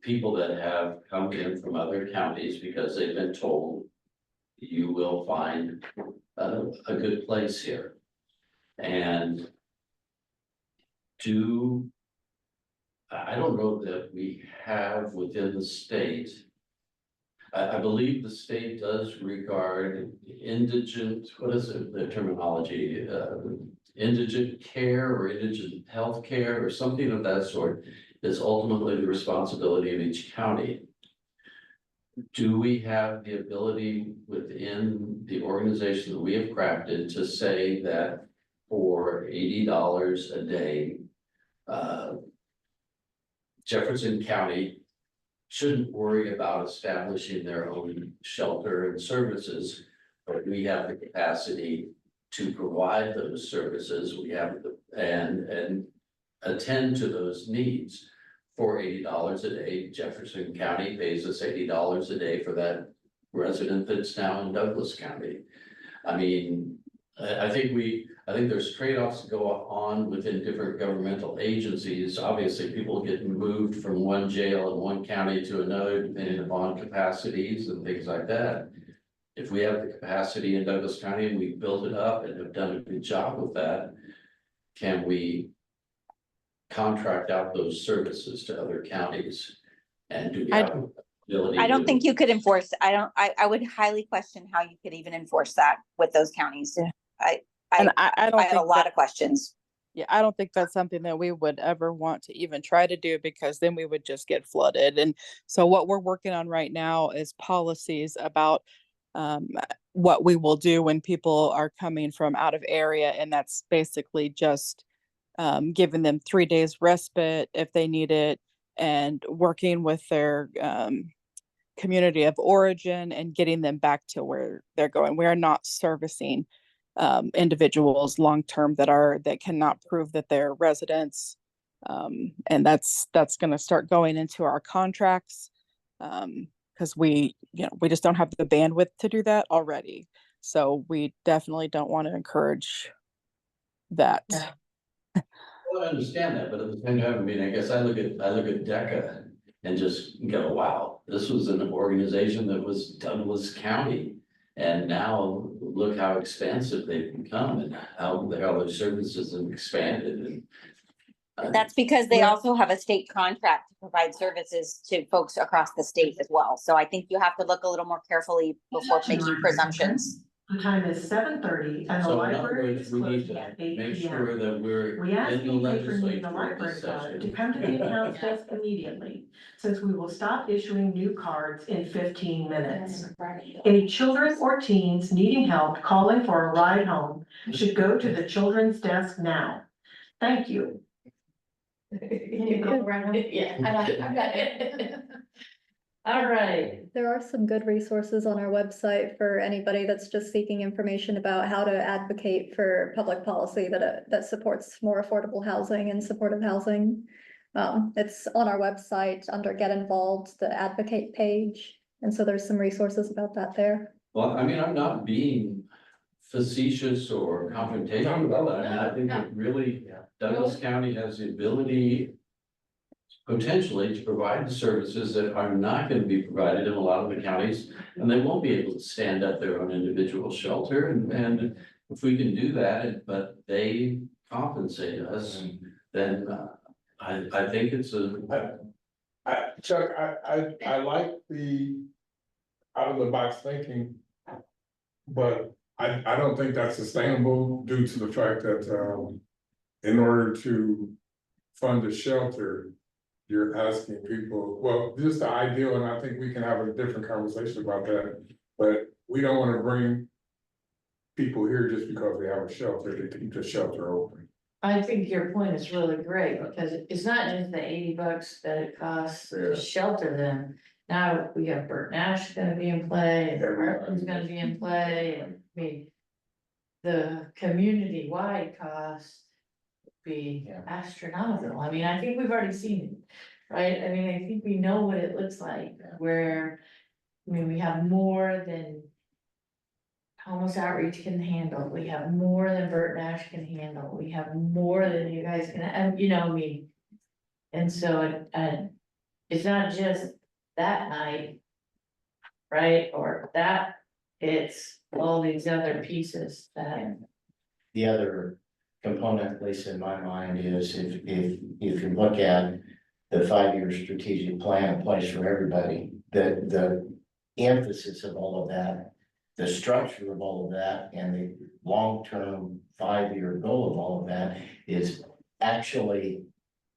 people that have come in from other counties because they've been told you will find a good place here. And I don't know that we have within the state. I believe the state does regard indigent, what is it, the terminology, indigent care or indigent health care or something of that sort is ultimately the responsibility of each county. Do we have the ability within the organization that we have crafted to say that for $80 a day, Jefferson County shouldn't worry about establishing their own shelter and services, but we have the capacity to provide those services. We have and attend to those needs for $80 a day. Jefferson County pays us $80 a day for that resident that's now in Douglas County. I mean, I think there's trade-offs that go on within different governmental agencies. Obviously, people get moved from one jail in one county to another, depending upon capacities and things like that. If we have the capacity in Douglas County and we've built it up and have done a good job with that, can we contract out those services to other counties? And do we have ability? I don't think you could enforce, I would highly question how you could even enforce that with those counties. I don't have a think lot of questions. Yeah, I don't think that's something that we would ever want to even try to do, because then we would just get flooded. And so what we're working on right now is policies about what we will do when people are coming from out of area. And that's basically just giving them 3 days respite if they need it, and working with their community of origin and getting them back to where they're going. We are not servicing individuals long-term that cannot prove that they're residents. And that's going to start going into our contracts, because we just don't have the bandwidth to do that already. So we definitely don't want to encourage that. Yeah. Well, I understand that, but at the same time, I mean, I guess I look at DECA and just go, wow, this was an organization that was Douglas County. And now look how expansive they've become and how their services have expanded. And That's because they also have a state contract to provide services to folks across the state as well. So I think you have to look a little more carefully before making presumptions. The time is 7:30 and the So in other library words, is we need closing to at 8 make p.m. sure that we're We ask in the any patron needing legislature a in library this card to session. come to the accounts desk immediately, since we will stop issuing new cards in 15 minutes. Any children or teens needing help calling for a ride home should go to the children's desk now. Thank you. Can you go around it? Yeah, I got it. All right, There are some good resources on our website for anybody that's just seeking information about how to advocate for public policy that supports more affordable housing and supportive housing. It's on our website under Get Involved, the advocate page. And so there's some resources about that there. Well, I mean, I'm not being facetious or confrontational about that. I mean, I think No, it really, Douglas County has the ability potentially to provide the services that are not going to be provided in a lot of the counties, and they won't be able to stand up their own individual shelter. And if we can do that, but they compensate us, then I think it's Chuck, I like the out of the box thinking. But I don't think that's sustainable due to the fact that, in order to fund a shelter, you're asking people, well, just the ideal, and I think we can have a different conversation about that. But we don't want to bring people here just because they have a shelter, to keep the shelter open. I think your point is really great, because it's not just the $80 that it costs to shelter them. Now we have Bert Nash gonna be in play, and Heartland's gonna be in play, and I mean. The community-wide cost would be astronomical. I mean, I think we've already seen it, right? I mean, I think we know what it looks like, where, I mean, we have more than. Homeless Outreach can handle, we have more than Bert Nash can handle, we have more than you guys can, and you know, I mean. And so, it's not just that night. Right, or that, it's all these other pieces that. The other component, at least in my mind, is if you look at the 5-year strategic plan in place for everybody, the emphasis of all of that, the structure of all of that, and the long-term 5-year goal of all of that is actually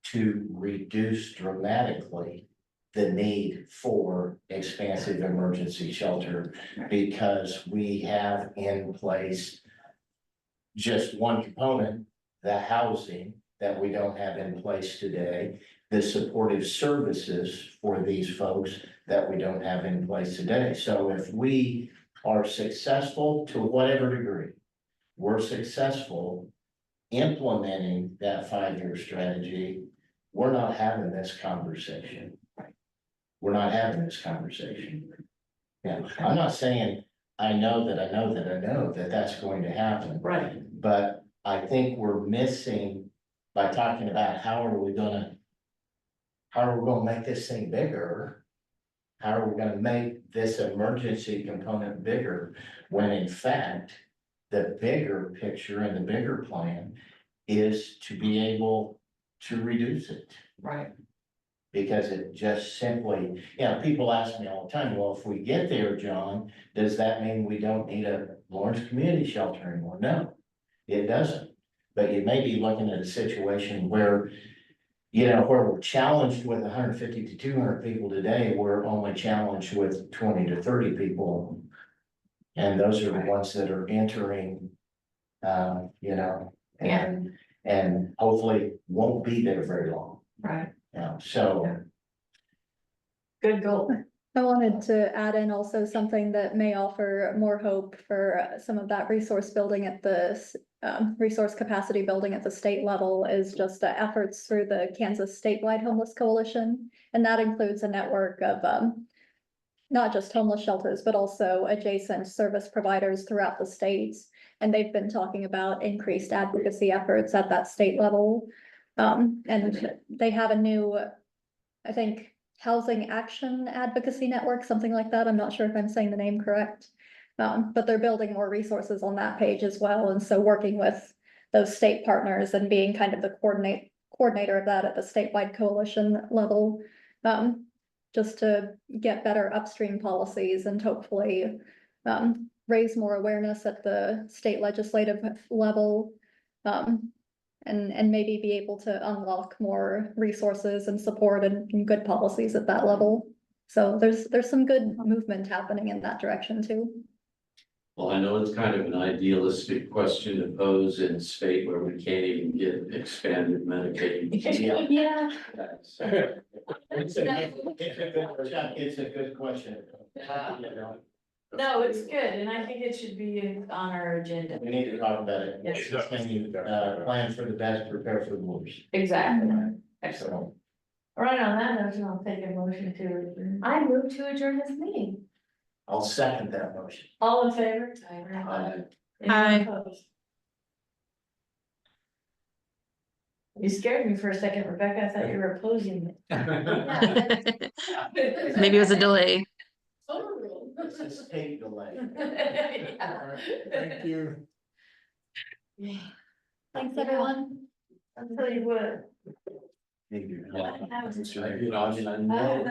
to reduce dramatically the need for expansive emergency shelter, because we have in place just one component, the housing, that we don't have in place today, the supportive services for these folks that we don't have in place today. So if we are successful to whatever degree, we're successful implementing that 5-year strategy, we're not having this conversation. We're not having this conversation. Yeah, I'm not saying I know that that's going to happen. Right. But I think we're missing by talking about how are we gonna make this thing bigger? How are we gonna make this emergency component bigger, when in fact, the bigger picture and the bigger plan is to be able to reduce it. Right. Because it just simply, people ask me all the time, well, if we get there, John, does that mean we don't need a Lawrence community shelter anymore? No, it doesn't. But you may be looking at a situation where, where we're challenged with 150 to 200 people today, we're only challenged with 20 to 30 people. And those are the ones that are entering, and hopefully won't be there very long. Right. So. Good goal. I wanted to add in also something that may offer more hope for some of that resource building at the resource capacity building at the state level, is just efforts through the Kansas Statewide Homeless Coalition. And that includes a network of not just homeless shelters, but also adjacent service providers throughout the states. And they've been talking about increased advocacy efforts at that state level. And they have a new, I think, Housing Action Advocacy Network, something like that. I'm not sure if I'm saying the name correct. But they're building more resources on that page as well. And so working with those state partners and being kind of the coordinator of that at the statewide coalition level, just to get better upstream policies and hopefully raise more awareness at the state legislative level. And maybe be able to unlock more resources and support and good policies at that level. So there's some good movement happening in that direction too. Well, I know it's kind of an idealistic question to pose in a state where we can't even get expanded Medicaid. Yeah. It's a good question. No, it's good, and I think it should be on our agenda. We need to talk about it. Yes. Plan for the best, prepare for the worst. Exactly. Excellent. So, All right, on that note, I'll take a motion to adjourn. I move to adjourn this meeting. I'll second that motion. All in favor? Aye. Anyone opposed? You scared me for a second, Rebecca. I thought you were opposing it. Maybe it was a delay. It's a state delay. Thank you. Thanks, everyone. I'll tell you what. Thank you. Yeah, I mean, I know